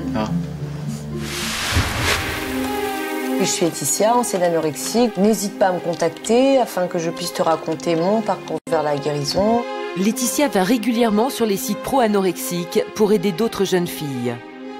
D: Je suis Laetitia, enseignante d'anorexie. N'hésite pas à me contacter afin que je puisse te raconter mon parcours vers la guérison.
A: Laetitia va régulièrement sur les sites pro-anorexiques pour aider d'autres jeunes filles.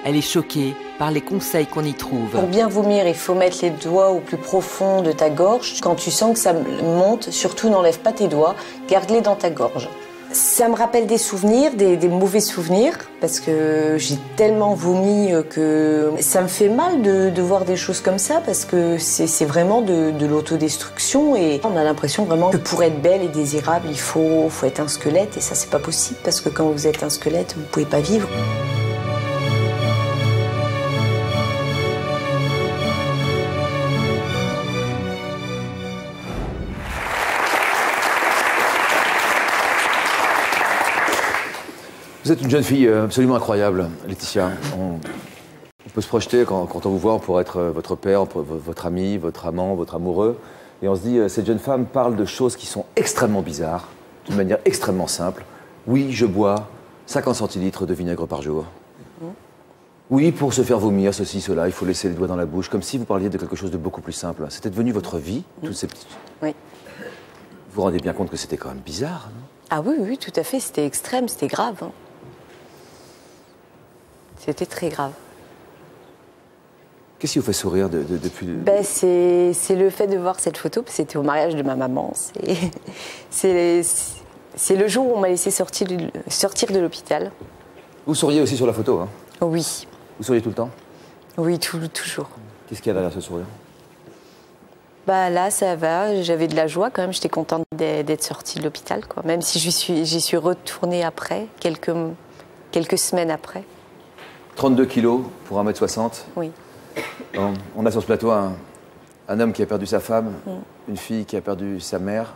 A: Elle est choquée par les conseils qu'on y trouve.
D: Pour bien vomir, il faut mettre les doigts au plus profond de ta gorge. Quand tu sens que ça monte, surtout n'enlève pas tes doigts, garde-les dans ta gorge. Ça me rappelle des souvenirs, des mauvais souvenirs, parce que j'ai tellement vomi que ça me fait mal de voir des choses comme ça, parce que c'est vraiment de l'autodestruction et on a l'impression vraiment que pour être belle et désirable, il faut être un squelette et ça c'est pas possible, parce que quand vous êtes un squelette, vous pouvez pas vivre.
C: Vous êtes une jeune fille absolument incroyable, Laetitia. On peut se projeter quand on vous voit, on pourrait être votre père, votre ami, votre amant, votre amoureux. Et on se dit, cette jeune femme parle de choses qui sont extrêmement bizarres, d'une manière extrêmement simple. Oui, je bois 50 centilitres de vinaigre par jour. Oui, pour se faire vomir, ceci, cela, il faut laisser les doigts dans la bouche, comme si vous parliez de quelque chose de beaucoup plus simple. C'était devenu votre vie, toutes ces petites...
D: Oui.
C: Vous vous rendez bien compte que c'était quand même bizarre, non?
D: Ah oui, oui, tout à fait, c'était extrême, c'était grave. Hein. C'était très grave.
C: Qu'est-ce qui vous fait sourire depuis...
D: C'est le fait de voir cette photo, c'était au mariage de ma maman. C'est le jour où on m'a laissé sortir de l'hôpital.
C: Vous souriez aussi sur la photo, hein?
D: Oui.
C: Vous souriez tout le temps?
D: Oui, toujours.
C: Qu'est-ce qu'il y a derrière ce sourire?
D: Là, ça va, j'avais de la joie quand même, j'étais contente d'être sortie de l'hôpital, quoi. Même si j'y suis retournée après, quelques semaines après.
C: 32 kilos pour 1m60.
D: Oui.
C: On a sur ce plateau un homme qui a perdu sa femme, une fille qui a perdu sa mère.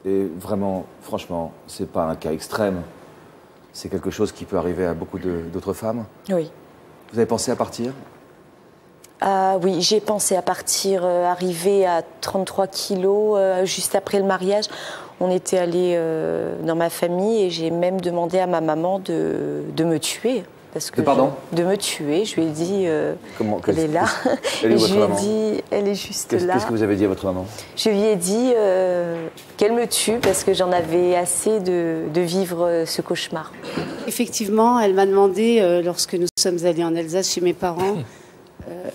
C: Et vraiment, franchement, c'est pas un cas extrême. C'est quelque chose qui peut arriver à beaucoup d'autres femmes.
D: Oui.
C: Vous avez pensé à partir?
D: Oui, j'ai pensé à partir, arriver à 33 kilos juste après le mariage. On était allé dans ma famille et j'ai même demandé à ma maman de me tuer. Parce que de me tuer. Je lui ai dit, elle est là.
C: Elle est
D: je lui ai
C: maman
D: dit, elle est juste là.
C: Qu'est-ce que vous avez dit à votre maman?
D: Je lui ai dit qu'elle me tue parce que j'en avais assez de vivre ce cauchemar.
E: Effectivement, elle m'a demandé, lorsque nous sommes allés en Alsace chez mes parents,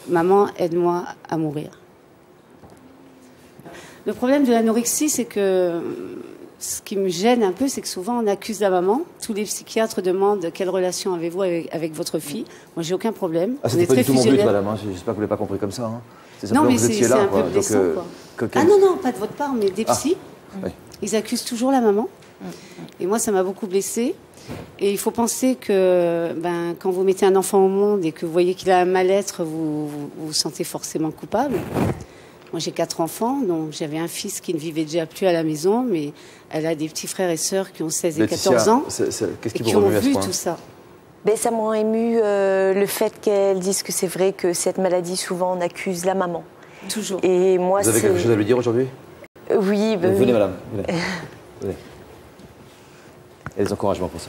E: maman, aide-moi à mourir. Le problème de l'anorexie, c'est que ce qui me gêne un peu, c'est que souvent on accuse la maman. Tous les psychiatres demandent quelle relation avez-vous avec votre fille. Moi, j'ai aucun problème.
C: Ah, c'était pas du tout mon but, madame. J'espère que vous l'avez pas compris comme ça. C'est
E: non, mais
C: vous étiez là,
E: un peu blessant, quoi. Ah non, pas de votre part, mais des psys. Oui. Ils accusent toujours la maman. Et moi, ça m'a beaucoup blessée. Et il faut penser que quand vous mettez un enfant au monde et que vous voyez qu'il a un mal-être, vous vous sentez forcément coupable. Moi, j'ai 4 enfants, donc j'avais un fils qui ne vivait déjà plus à la maison, mais elle a des petits frères et sœurs qui ont 16 et 14 ans
C: qu'est-ce
E: et qui ont vu tout ça.
D: Ça m'a ému le fait qu'elle dise que c'est vrai que cette maladie, souvent, on accuse la maman.
E: Toujours.
D: Et moi,
C: vous avez quelque chose à lui dire aujourd'hui?
D: Oui.
C: Venez, madame. Venez. Venez. Et des encouragements pour ça.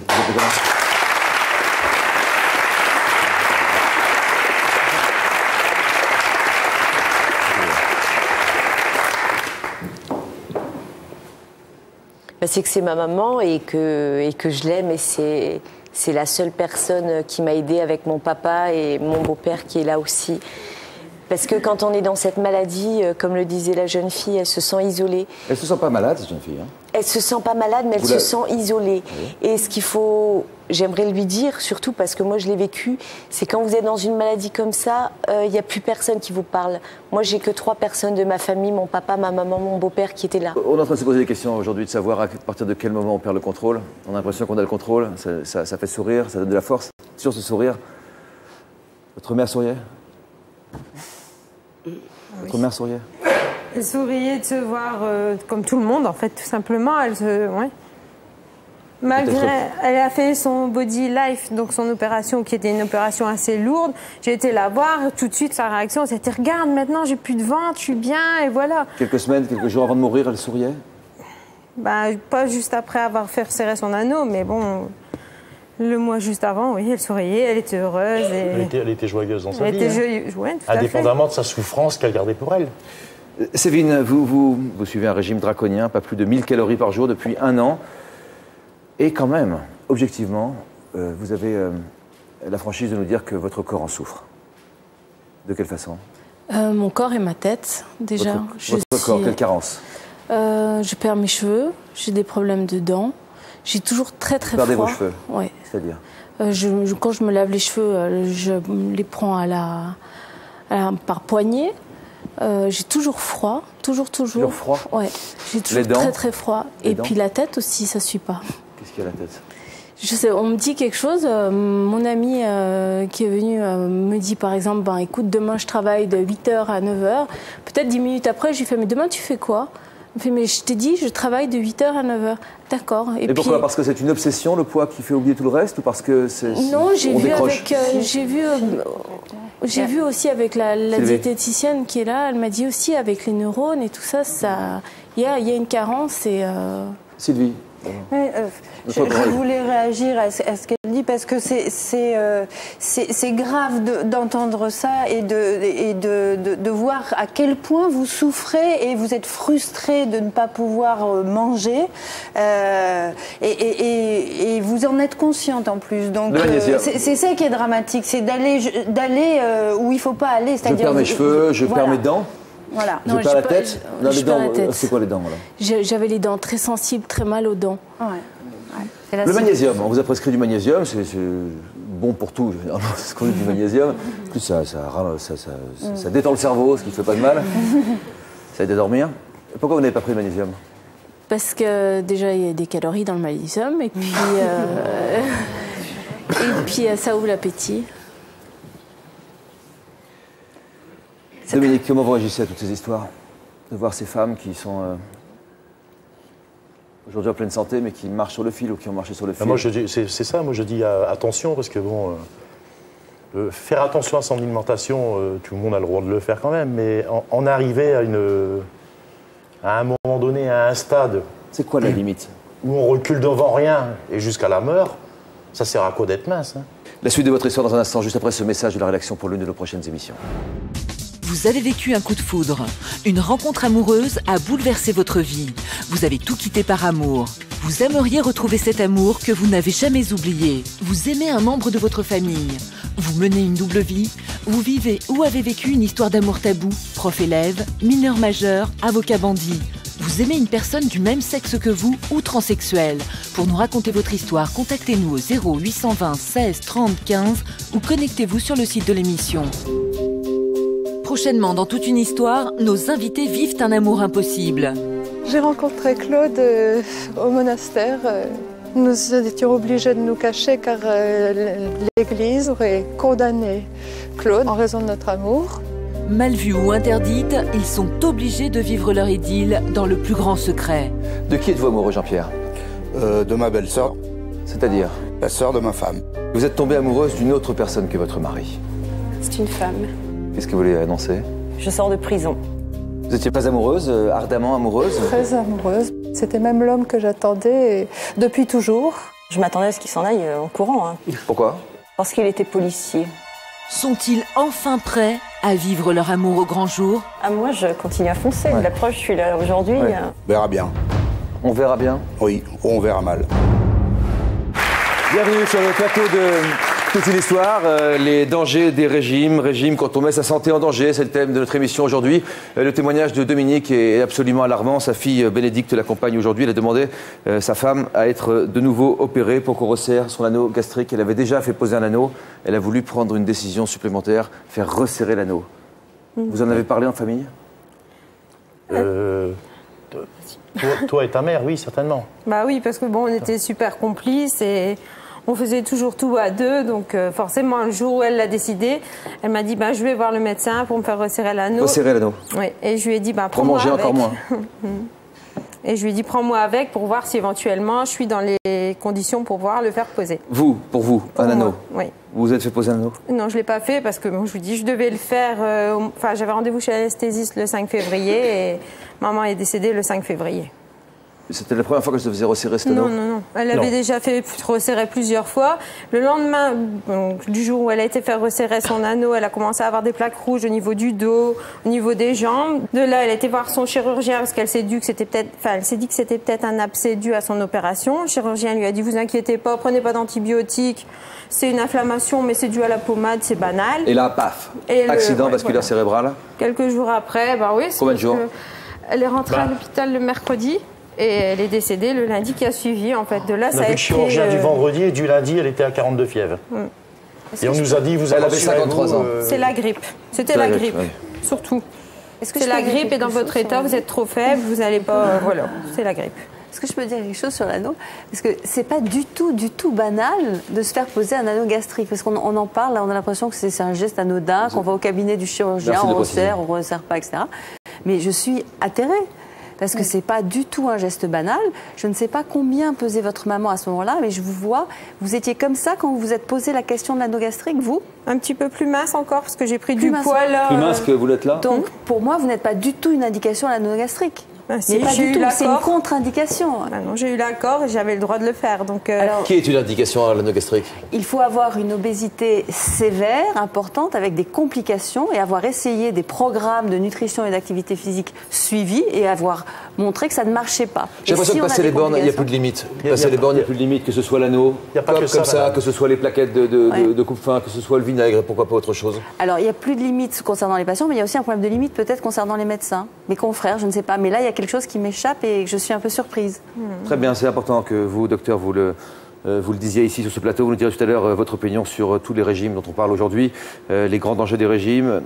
D: C'est que c'est ma maman et que je l'aime et c'est la seule personne qui m'a aidée avec mon papa et mon beau-père qui est là aussi. Parce que quand on est dans cette maladie, comme le disait la jeune fille, elle se sent isolée.
C: Elle se sent pas malade, cette jeune fille.
D: Elle se sent pas malade, mais elle se sent isolée. Oui. Et ce qu'il faut, j'aimerais lui dire, surtout parce que moi je l'ai vécu, c'est quand vous êtes dans une maladie comme ça, il n'y a plus personne qui vous parle. Moi, j'ai que 3 personnes de ma famille, mon papa, ma maman, mon beau-père qui étaient là.
C: On est en train de se poser des questions aujourd'hui, de savoir à partir de quel moment on perd le contrôle. On a l'impression qu'on a le contrôle, ça fait sourire, ça donne de la force. Sur ce sourire, votre mère souriait? Votre mère souriait?
L: Elle souriait de se voir comme tout le monde, en fait, tout simplement. Malgré, elle a fait son body life, donc son opération qui était une opération assez lourde. J'ai été la voir, tout de suite sa réaction c'était regarde, maintenant j'ai plus de ventre, je suis bien, et voilà.
C: Quelques semaines, quelques jours avant de mourir, elle souriait?
L: Pas juste après avoir fait serrer son anneau, mais bon, le mois juste avant, oui, elle souriait, elle était heureuse. Et...
F: Elle était joyeuse dans sa vie.
L: Elle était joyeuse, ouais, tout
F: indépendamment de sa souffrance qu'elle gardait pour elle.
C: Sévine, vous suivez un régime draconien, pas plus de 1000 calories par jour depuis 1 an. Et quand même, objectivement, vous avez la franchise de nous dire que votre corps en souffre. De quelle façon?
B: Mon corps et ma tête, déjà.
C: Votre corps, quelle carence?
B: Je perds mes cheveux, j'ai des problèmes de dents. J'ai toujours très froid.
C: Vous perdez vos cheveux?
B: Oui.
C: C'est-à-dire
B: quand je me lave les cheveux, je les prends par poignée. J'ai toujours froid, toujours.
C: Toujours froid?
B: Ouais, j'ai toujours très froid. Et puis la tête aussi, ça suit pas.
C: Qu'est-ce qu'il y a à la tête?
B: Je sais, on me dit quelque chose. Mon ami qui est venu me dit par exemple, écoute, demain je travaille de 8h à 9h. Peut-être 10 minutes après, je lui fais, mais demain tu fais quoi? Il me fait, mais je t'ai dit, je travaille de 8h à 9h. D'accord.
C: Et pourquoi? Parce que c'est une obsession, le poids qui fait oublier tout le reste, ou parce que c'est...
B: Non, j'ai vu aussi avec la diététicienne qui est là, elle m'a dit aussi avec les neurones et tout ça, il y a une carence et...
C: Sylvie.
H: Oui, je voulais réagir à ce qu'elle dit parce que c'est grave d'entendre ça et de voir à quel point vous souffrez et vous êtes frustré de ne pas pouvoir manger et vous en êtes consciente en plus. Donc c'est ça qui est dramatique, c'est d'aller où il ne faut pas aller.
C: Je perds mes cheveux, je perds mes dents.
H: Voilà.
C: Je perds la tête. Les dents, c'est quoi les dents
B: J'avais les dents très sensibles, très mal aux dents.
C: Le magnésium, on vous a prescrit du magnésium, c'est bon pour tout, c'est ce qu'on dit du magnésium. En plus, ça détend le cerveau, ce qui ne fait pas de mal. Ça aide à dormir. Pourquoi vous n'avez pas pris le magnésium?
B: Parce que déjà, il y a des calories dans le magnésium, et puis... Et puis ça ouvre l'appétit.
C: Dominique, comment vous réagissez à toutes ces histoires? De voir ces femmes qui sont aujourd'hui en pleine santé, mais qui marchent sur le fil ou qui ont marché sur le fil.
F: Moi, c'est ça, moi je dis attention, parce que bon, faire attention à son alimentation, tout le monde a le droit de le faire quand même, mais en arriver à un moment donné, à un stade...
C: C'est quoi la limite?
F: Où on recule devant rien et jusqu'à la mort, ça sert à quoi d'être mince, hein?
C: La suite de votre histoire dans un instant, juste après ce message de la rédaction pour l'une de nos prochaines émissions.
A: Vous avez vécu un coup de foudre. Une rencontre amoureuse a bouleversé votre vie. Vous avez tout quitté par amour. Vous aimeriez retrouver cet amour que vous n'avez jamais oublié. Vous aimez un membre de votre famille. Vous menez une double vie. Vous vivez ou avez vécu une histoire d'amour tabou, prof-élève, mineur majeur, avocat bandit. Vous aimez une personne du même sexe que vous ou transsexuel. Pour nous raconter votre histoire, contactez-nous au 0820 16 30 15 ou connectez-vous sur le site de l'émission. Prochainement, dans Toute une histoire, nos invités vivent un amour impossible.
Q: J'ai rencontré Claude au monastère. Nous étions obligés de nous cacher car l'Église aurait condamné Claude en raison de notre amour.
A: Mal vus ou interdites, ils sont obligés de vivre leur idylle dans le plus grand secret.
C: De qui êtes-vous amoureux, Jean-Pierre?
R: De ma belle-sœur.
C: C'est-à-dire?
R: La sœur de ma femme.
C: Vous êtes tombée amoureuse d'une autre personne que votre mari.
G: C'est une femme.
C: Qu'est-ce que vous voulez annoncer?
G: Je sors de prison.
C: Vous n'étiez pas amoureuse, ardemment amoureuse?
Q: Très amoureuse. C'était même l'homme que j'attendais depuis toujours.
G: Je m'attendais à ce qu'il s'en aille en courant. Hein.
C: Pourquoi?
G: Parce qu'il était policier.
A: Sont-ils enfin prêts à vivre leur amour au grand jour?
G: Ah, moi, je continue à foncer. La preuve, je suis là aujourd'hui.
R: Ouais. On verra bien.
C: On verra bien?
R: Oui, ou on verra mal.
C: Bienvenue sur le plateau de Toute une histoire, les dangers des régimes quand on met sa santé en danger, c'est le thème de notre émission aujourd'hui. Le témoignage de Dominique est absolument alarmant. Sa fille Bénédicte l'accompagne aujourd'hui. Elle a demandé sa femme à être de nouveau opérée pour qu'on resserre son anneau gastrique. Elle avait déjà fait poser un anneau. Elle a voulu prendre une décision supplémentaire, faire resserrer l'anneau. Vous en avez parlé en famille?
F: Toi et ta mère, oui, certainement.
L: Bah oui, parce que bon, on était super complices et on faisait toujours tout à deux. Donc forcément, le jour où elle l'a décidé, elle m'a dit je vais voir le médecin pour me faire resserrer l'anneau.
C: Resserrer l'anneau?
L: Oui, et je lui ai dit prends-moi
C: pour manger
L: avec.
C: Encore moins.
L: Et je lui ai dit prends-moi avec pour voir si éventuellement je suis dans les conditions pour pouvoir le faire poser.
C: Pour vous, un anneau?
L: Oui.
C: Vous vous êtes fait poser un anneau? Non,
L: je ne l'ai pas fait parce que je vous dis, je devais le faire. J'avais rendez-vous chez l'anesthésiste le 5 février et maman est décédée le 5 février.
C: C'était la première fois que je te faisais resserrer cet anneau?
L: Non. Elle avait déjà fait resserrer plusieurs fois. Le lendemain du jour où elle a été faire resserrer son anneau, elle a commencé à avoir des plaques rouges au niveau du dos, au niveau des jambes. De là, elle a été voir son chirurgien parce qu'elle s'est dit que c'était peut-être un abcès dû à son opération. Le chirurgien lui a dit vous inquiétez pas, prenez pas d'antibiotiques. C'est une inflammation, mais c'est dû à la pommade, c'est banal.
C: Et là, paf, accident vasculaire cérébral.
L: Quelques jours après, oui.
C: Combien de jours?
L: Elle est rentrée à l'hôpital le mercredi. Et elle est décédée le lundi qui a suivi. En fait, de là,
F: ça a été... Le chirurgien du vendredi et du lundi, elle était à 42 fièvres. Et on nous a dit, vous
C: elle avait 53 ans.
L: C'est la grippe. C'était la grippe, surtout. C'est la grippe et dans votre état, vous êtes trop faible, vous n'allez pas... voilà, c'est la grippe.
M: Est-ce que je peux dire quelque chose sur l'anneau? Parce que c'est pas du tout banal de se faire poser un anneau gastrique. Parce qu'on en parle, on a l'impression que c'est un geste anodin, qu'on va au cabinet du chirurgien, on resserre pas, etc. Mais je suis atterrée. Parce que c'est pas du tout un geste banal. Je ne sais pas combien pesait votre maman à ce moment-là, mais je vous vois, vous étiez comme ça quand vous vous êtes posé la question de l'anneau gastrique, vous?
L: Un petit peu plus mince encore, parce que j'ai pris du poids là.
C: Plus mince que vous l'êtes là?
M: Donc, pour moi, vous n'êtes pas du tout une indication à l'anneau gastrique.
L: Si,
M: c'est une contre-indication.
L: Non, j'ai eu l'accord et j'avais le droit de le faire. Donc,
C: Alors, qui est une indication à l'anneau gastrique?
M: Il faut avoir une obésité sévère, importante, avec des complications et avoir essayé des programmes de nutrition et d'activité physique suivis et avoir montré que ça ne marchait pas.
C: J'ai l'impression que passer les bornes, il n'y a plus de limite. Passer les bornes, il n'y a plus de limite, que ce soit l'anneau, comme ça, que ce soit les plaquettes de coupe-fin, que ce soit le vinaigre, pourquoi pas autre chose?
M: Alors, il n'y a plus de limite concernant les patients, mais il y a aussi un problème de limite peut-être concernant les médecins, mes confrères, je ne sais pas. Mais là, il y a quelque chose qui m'échappe et je suis un peu surprise.
C: Très bien, c'est important que vous, docteur, vous le Vous le disiez ici sur ce plateau, vous nous direz tout à l'heure votre opinion sur tous les régimes dont on parle aujourd'hui, les grands dangers des régimes.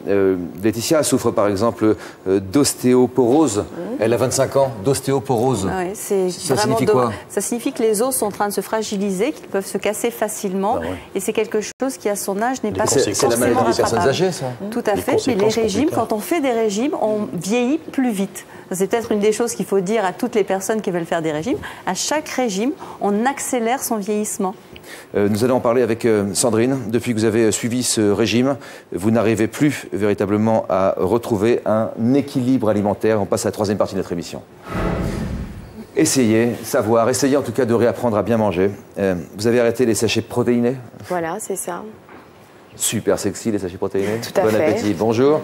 C: Laetitia souffre par exemple d'ostéoporose. Elle a 25 ans, d'ostéoporose.
M: Oui,
C: ça signifie quoi?
M: Ça signifie que les os sont en train de se fragiliser, qu'ils peuvent se casser facilement. Et c'est quelque chose qui, à son âge, n'est pas forcément
C: C'est la maladie des personnes âgées, ça?
M: Tout à fait. Mais les régimes, quand on fait des régimes, on vieillit plus vite. C'est peut-être une des choses qu'il faut dire à toutes les personnes qui veulent faire des régimes. À chaque régime, on accélère son vieillissement.
C: Nous allons en parler avec Sandrine. Depuis que vous avez suivi ce régime, vous n'arrivez plus véritablement à retrouver un équilibre alimentaire. On passe à la troisième partie de notre émission. Essayez en tout cas de réapprendre à bien manger. Vous avez arrêté les sachets protéinés?
G: Voilà, c'est ça.
C: Super sexy les sachets protéinés.
G: Tout à fait.
C: Bon appétit, bonjour.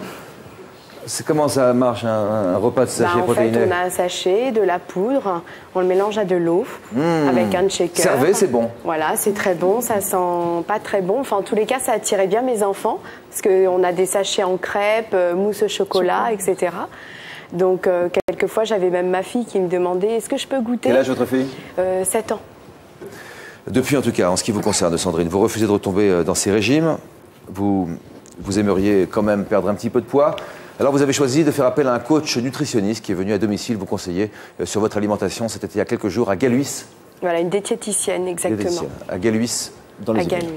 C: Comment ça marche un repas de sachets protéinés?
G: En fait, on a un sachet, de la poudre, on le mélange à de l'eau avec un shaker.
C: Servez, c'est bon.
G: Voilà, c'est très bon, ça sent pas très bon. Enfin, en tous les cas, ça attirait bien mes enfants parce qu'on a des sachets en crêpes, mousse au chocolat, etc. Donc, quelquefois, j'avais même ma fille qui me demandait « Est-ce que je peux goûter ?»
C: Quel âge votre fille?
G: 7 ans.
C: Depuis, en tout cas, en ce qui vous concerne, Sandrine, vous refusez de retomber dans ces régimes. Vous aimeriez quand même perdre un petit peu de poids. Alors vous avez choisi de faire appel à un coach nutritionniste qui est venu à domicile vous conseiller sur votre alimentation. C'était il y a quelques jours à Galhuis.
G: Voilà, une diététicienne, exactement.
C: À Galhuis, dans les Yvelines.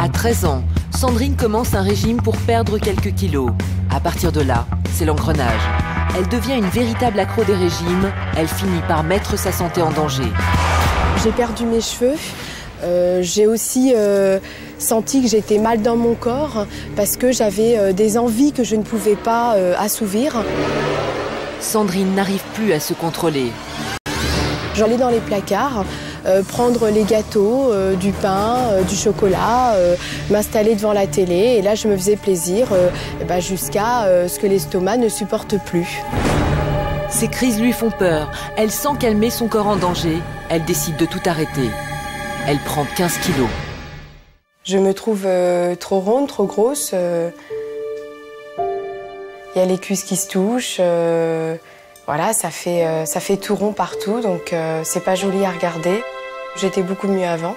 A: À 13 ans, Sandrine commence un régime pour perdre quelques kilos. À partir de là, c'est l'engrenage. Elle devient une véritable accro des régimes. Elle finit par mettre sa santé en danger.
G: J'ai perdu mes cheveux. J'ai aussi senti que j'étais mal dans mon corps parce que j'avais des envies que je ne pouvais pas assouvir.
A: Sandrine n'arrive plus à se contrôler.
G: J'allais dans les placards, prendre les gâteaux, du pain, du chocolat, m'installer devant la télé et là je me faisais plaisir jusqu'à ce que l'estomac ne supporte plus.
A: Ces crises lui font peur. Elle sent qu'elle met son corps en danger. Elle décide de tout arrêter. Elle prend 15 kilos.
G: Je me trouve trop ronde, trop grosse. Il y a les cuisses qui se touchent. Voilà, ça fait tout rond partout, donc c'est pas joli à regarder. J'étais beaucoup mieux avant.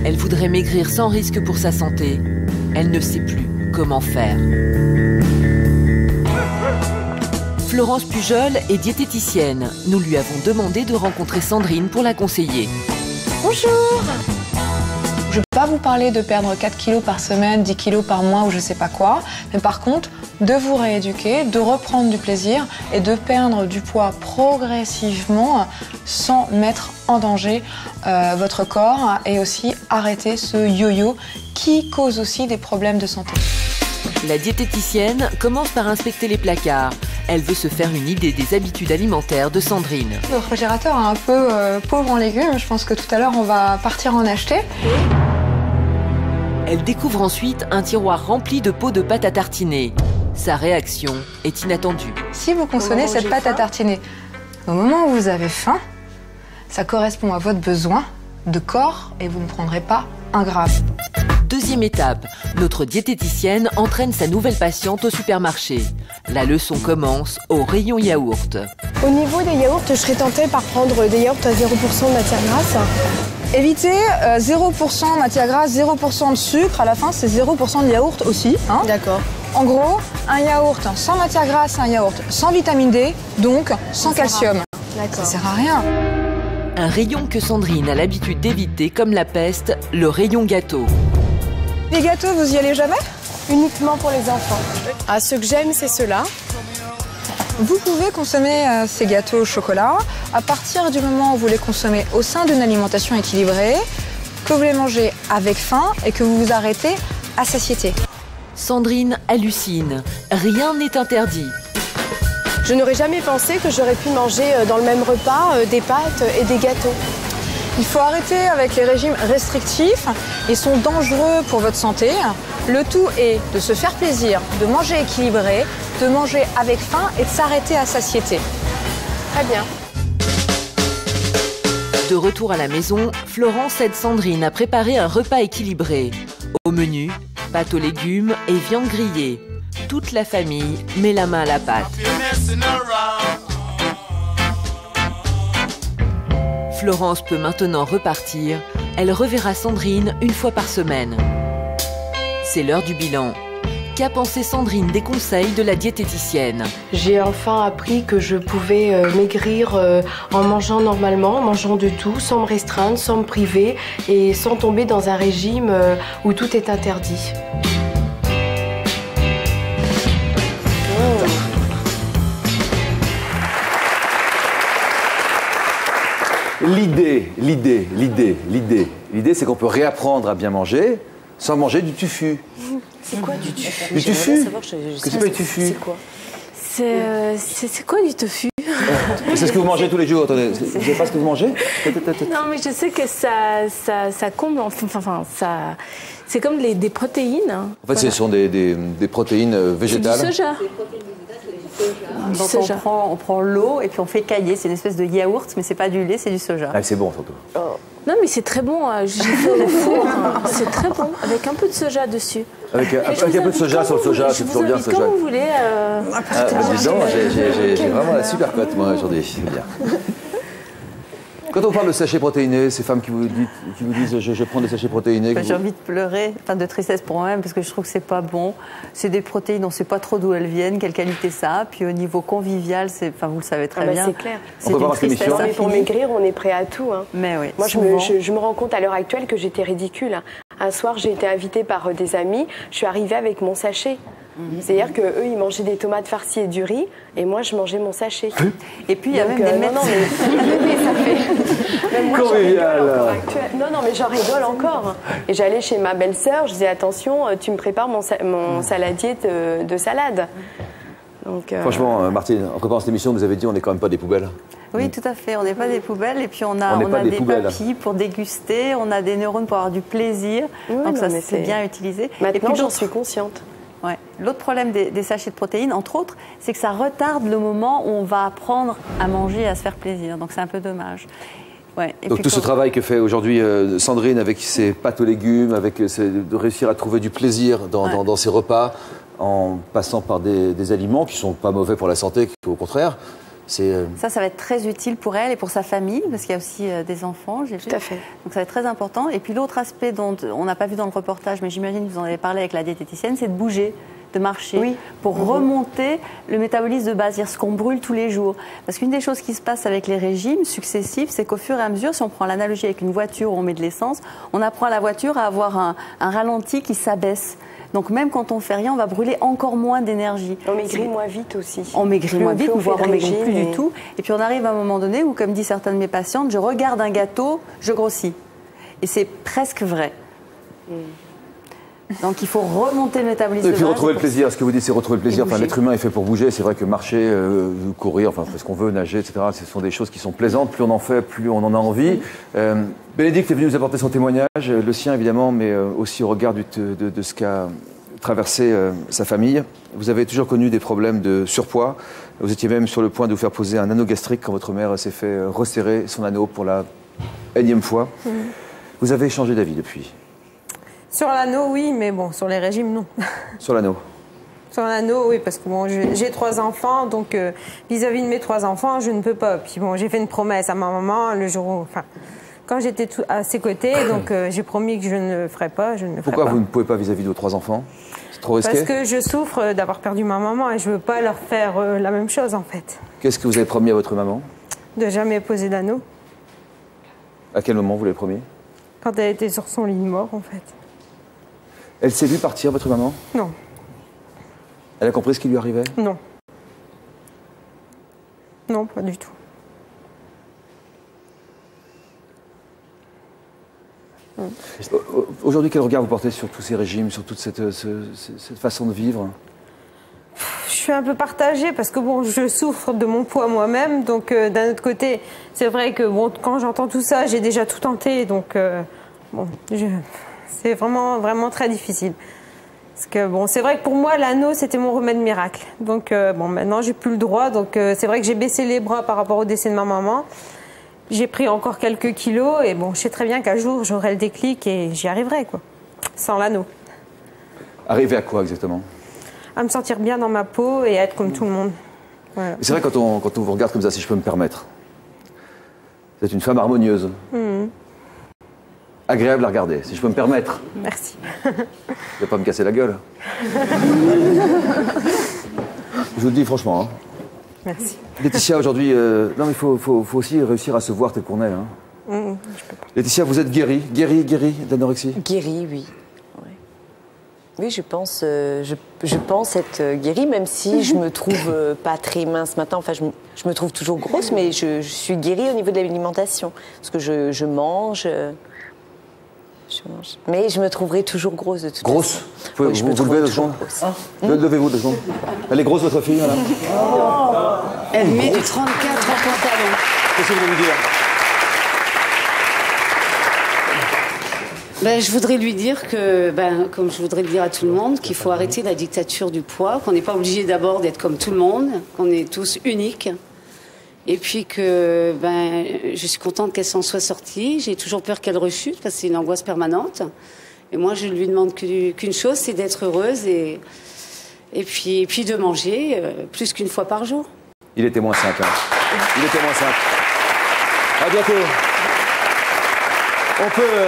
A: Elle voudrait maigrir sans risque pour sa santé. Elle ne sait plus comment faire. Florence Pujol est diététicienne. Nous lui avons demandé de rencontrer Sandrine pour la conseiller.
S: Bonjour! Je ne vais pas vous parler de perdre 4 kilos par semaine, 10 kilos par mois ou je ne sais pas quoi, mais par contre, de vous rééduquer, de reprendre du plaisir et de perdre du poids progressivement sans mettre en danger votre corps et aussi arrêter ce yo-yo qui cause aussi des problèmes de santé.
A: La diététicienne commence par inspecter les placards. Elle veut se faire une idée des habitudes alimentaires de Sandrine.
S: Le réfrigérateur est un peu pauvre en légumes. Je pense que tout à l'heure, on va partir en acheter.
A: Elle découvre ensuite un tiroir rempli de pots de pâte à tartiner. Sa réaction est inattendue.
S: Si vous consommez cette pâte à tartiner au moment où vous avez faim, ça correspond à votre besoin de corps et vous ne prendrez pas un gramme.
A: Deuxième étape, notre diététicienne entraîne sa nouvelle patiente au supermarché. La leçon commence au rayon yaourt.
G: Au niveau des yaourts, je serais tentée par prendre des yaourts à 0% de matière grasse.
S: Évitez 0% matière grasse, 0% de sucre. À la fin, c'est 0% de yaourt aussi. Hein.
G: D'accord.
S: En gros, un yaourt sans matière grasse, un yaourt sans vitamine D, donc sans calcium. Ça sert à rien.
A: Un rayon que Sandrine a l'habitude d'éviter comme la peste, le rayon gâteau.
S: Les gâteaux, vous y allez jamais?
G: Uniquement pour les enfants. Ah, ceux que j'aime, c'est ceux-là.
S: Vous pouvez consommer ces gâteaux au chocolat à partir du moment où vous les consommez au sein d'une alimentation équilibrée, que vous les mangez avec faim et que vous vous arrêtez à satiété.
A: Sandrine hallucine. Rien n'est interdit.
G: Je n'aurais jamais pensé que j'aurais pu manger dans le même repas des pâtes et des gâteaux.
S: Il faut arrêter avec les régimes restrictifs. Ils sont dangereux pour votre santé. Le tout est de se faire plaisir, de manger équilibré, de manger avec faim et de s'arrêter à satiété.
G: Très bien.
A: De retour à la maison, Florence aide Sandrine à préparer un repas équilibré. Au menu, pâtes aux légumes et viande grillée. toute la famille met la main à la pâte. Florence peut maintenant repartir. Elle reverra Sandrine une fois par semaine. C'est l'heure du bilan. Qu'a pensé Sandrine des conseils de la diététicienne?
G: J'ai enfin appris que je pouvais maigrir en mangeant normalement, en mangeant de tout, sans me restreindre, sans me priver et sans tomber dans un régime où tout est interdit.
C: L'idée, c'est qu'on peut réapprendre à bien manger sans manger du tofu.
G: C'est quoi du tofu?
C: Du tofu? C'est pas du tofu?
G: C'est quoi?
B: C'est quoi du tofu?
C: C'est ce que vous mangez tous les jours. Attendez, vous savez pas ce que vous mangez?
B: Non, mais je sais que ça comble, enfin, c'est comme des protéines.
C: En fait, ce sont des protéines végétales.
B: C'est du soja.
M: On prend l'eau et puis on fait cailler. C'est une espèce de yaourt, mais c'est pas du lait, c'est du soja.
C: Ah, c'est bon surtout.
B: Non, mais c'est très bon. J'ai fait au four. C'est très bon, avec un peu de soja dessus.
C: Avec un peu de soja sur le soja, c'est toujours bien le soja.
B: Comme vous voulez.
C: Disons, j'ai vraiment la super cote, moi, aujourd'hui. C'est bien. Quand on parle de sachets protéinés, ces femmes qui vous disent je prends des sachets protéinés.
M: J'ai envie de pleurer, de tristesse pour moi-même, parce que je trouve que c'est pas bon. C'est des protéines, on ne sait pas trop d'où elles viennent, quelle qualité ça a. Puis au niveau convivial, vous le savez très bien.
G: C'est clair.
C: On peut voir cette émission.
G: Mais pour maigrir, on est prêt à tout. Hein.
M: Mais oui.
G: Moi, je me rends compte à l'heure actuelle que j'étais ridicule. Hein. Un soir, j'ai été invitée par des amis. Je suis arrivée avec mon sachet. C'est-à-dire qu'eux, ils mangeaient des tomates farcies et du riz, et moi, je mangeais mon sachet.
M: Et puis, il y a même des médecins.
G: Ça fait... Même moi, non, mais j'en rigole encore. Et j'allais chez ma belle-sœur, je disais, attention, tu me prépares mon saladier de salade. Donc,
C: Franchement, Martine, en préparant cette émission, vous avez dit, on n'est quand même pas des poubelles.
M: Oui, tout à fait. On n'est pas des poubelles. Et puis, on a des papilles pour déguster. On a des neurones pour avoir du plaisir.
G: Oui,
M: donc, ça, c'est bien utilisé.
G: Maintenant, j'en suis consciente.
M: Ouais. L'autre problème des sachets de protéines, entre autres, c'est que ça retarde le moment où on va apprendre à manger et à se faire plaisir. Donc, c'est un peu dommage. Ouais. Et
C: donc
M: puis,
C: tout ce travail que fait aujourd'hui Sandrine avec ses pâtes aux légumes, de réussir à trouver du plaisir dans ses repas, en passant par des aliments qui ne sont pas mauvais pour la santé, au contraire.
M: Ça va être très utile pour elle et pour sa famille, parce qu'il y a aussi des enfants, j'ai vu.
G: Tout à fait.
M: Donc ça va être très important. Et puis l'autre aspect dont on n'a pas vu dans le reportage, mais j'imagine que vous en avez parlé avec la diététicienne, c'est de bouger, de marcher, pour remonter le métabolisme de base, c'est-à-dire ce qu'on brûle tous les jours. Parce qu'une des choses qui se passe avec les régimes successifs, c'est qu'au fur et à mesure, si on prend l'analogie avec une voiture où on met de l'essence, on apprend à la voiture à avoir un ralenti qui s'abaisse. Donc même quand on fait rien, on va brûler encore moins d'énergie.
G: On maigrit moins vite aussi.
M: On maigrit moins vite, voire on maigrit plus du tout. Et puis on arrive à un moment donné où, comme disent certaines de mes patientes, je regarde un gâteau, je grossis. Et c'est presque vrai. Donc il faut remonter le métabolisme.
C: Et puis retrouver le plaisir. Ce que vous dites, c'est retrouver le plaisir. Enfin, l'être humain est fait pour bouger. C'est vrai que marcher, courir, enfin, faire ce qu'on veut, nager, etc. Ce sont des choses qui sont plaisantes. Plus on en fait, plus on en a envie. Bénédicte est venue nous apporter son témoignage, le sien évidemment, mais aussi au regard de ce qu'a traversé sa famille. Vous avez toujours connu des problèmes de surpoids. Vous étiez même sur le point de vous faire poser un anneau gastrique quand votre mère s'est fait resserrer son anneau pour la énième fois. Vous avez changé d'avis depuis?
L: Sur l'anneau, oui, mais bon, sur les régimes, non.
C: Sur l'anneau?
L: Sur l'anneau, oui, parce que bon, j'ai 3 enfants, donc vis-à-vis de mes 3 enfants, je ne peux pas. Puis bon, j'ai fait une promesse à ma maman le jour où, quand j'étais à ses côtés, donc j'ai promis que je ne le ferais pas, je ne le ferais pas.
C: Pourquoi vous ne pouvez pas vis-à-vis de vos 3 enfants? C'est trop risqué?
L: Parce que je souffre d'avoir perdu ma maman et je ne veux pas leur faire la même chose, en fait.
C: Qu'est-ce que vous avez promis à votre maman?
L: De jamais poser d'anneau.
C: À quel moment vous l'avez promis?
L: Quand elle était sur son lit de mort, en fait.
C: Elle s'est vue partir, votre maman?
L: Non.
C: Elle a compris ce qui lui arrivait?
L: Non. Non, pas du tout.
C: Aujourd'hui, quel regard vous portez sur tous ces régimes, sur toute cette façon de vivre?
L: Je suis un peu partagée parce que bon, je souffre de mon poids moi-même, donc d'un autre côté, c'est vrai que bon, quand j'entends tout ça, j'ai déjà tout tenté, donc bon, c'est vraiment très difficile. Parce que bon, c'est vrai que pour moi, l'anneau, c'était mon remède miracle. Donc bon, maintenant, j'ai plus le droit, donc c'est vrai que j'ai baissé les bras par rapport au décès de ma maman. J'ai pris encore quelques kilos et bon, je sais très bien qu'un jour, j'aurai le déclic et j'y arriverai, quoi, sans l'anneau.
C: Arriver à quoi exactement?
L: à me sentir bien dans ma peau et à être comme tout le monde. Voilà.
C: C'est vrai, quand on vous regarde comme ça, si je peux me permettre, vous êtes une femme harmonieuse. Agréable à regarder, si je peux me permettre.
L: Merci.
C: Vous ne pas me casser la gueule. Je vous le dis franchement. Hein.
L: Merci.
C: Laetitia, aujourd'hui, non mais il faut aussi réussir à se voir tel qu'on est. Hein.
L: Je peux pas.
C: Laetitia, vous êtes guérie d'anorexie?
D: Guérie, oui. Ouais. Oui, je pense être guérie, même si je me trouve pas très mince maintenant. Enfin, je me trouve toujours grosse, mais je suis guérie au niveau de l'alimentation. Parce que je mange. Mais je me trouverai toujours grosse de toute façon.
C: Grosse? Vous levez 2 secondes? Levez-vous 2 secondes. Elle est grosse, votre fille, là?
E: Elle met du 34 en pantalon.
C: Qu'est-ce que vous voulez lui dire?
E: Je voudrais lui dire que, comme je voudrais le dire à tout le monde, qu'il faut arrêter la dictature du poids, qu'on n'est pas obligé d'abord d'être comme tout le monde, qu'on est tous uniques. Et puis que je suis contente qu'elle s'en soit sortie. J'ai toujours peur qu'elle rechute parce que c'est une angoisse permanente. Et moi, je lui demande qu'une chose, c'est d'être heureuse et puis de manger plus qu'1 fois par jour.
C: Il était -5. Hein. Il était -5. À bientôt. On peut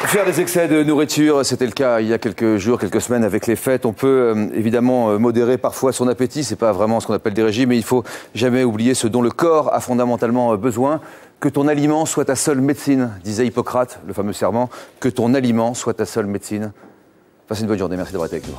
C: faire des excès de nourriture. C'était le cas il y a quelques jours, quelques semaines avec les fêtes. On peut évidemment modérer parfois son appétit. C'est pas vraiment ce qu'on appelle des régimes, mais il faut jamais oublier ce dont le corps a fondamentalement besoin. Que ton aliment soit ta seule médecine, disait Hippocrate, le fameux serment. Que ton aliment soit ta seule médecine. Passez une bonne journée. Merci d'avoir été avec nous.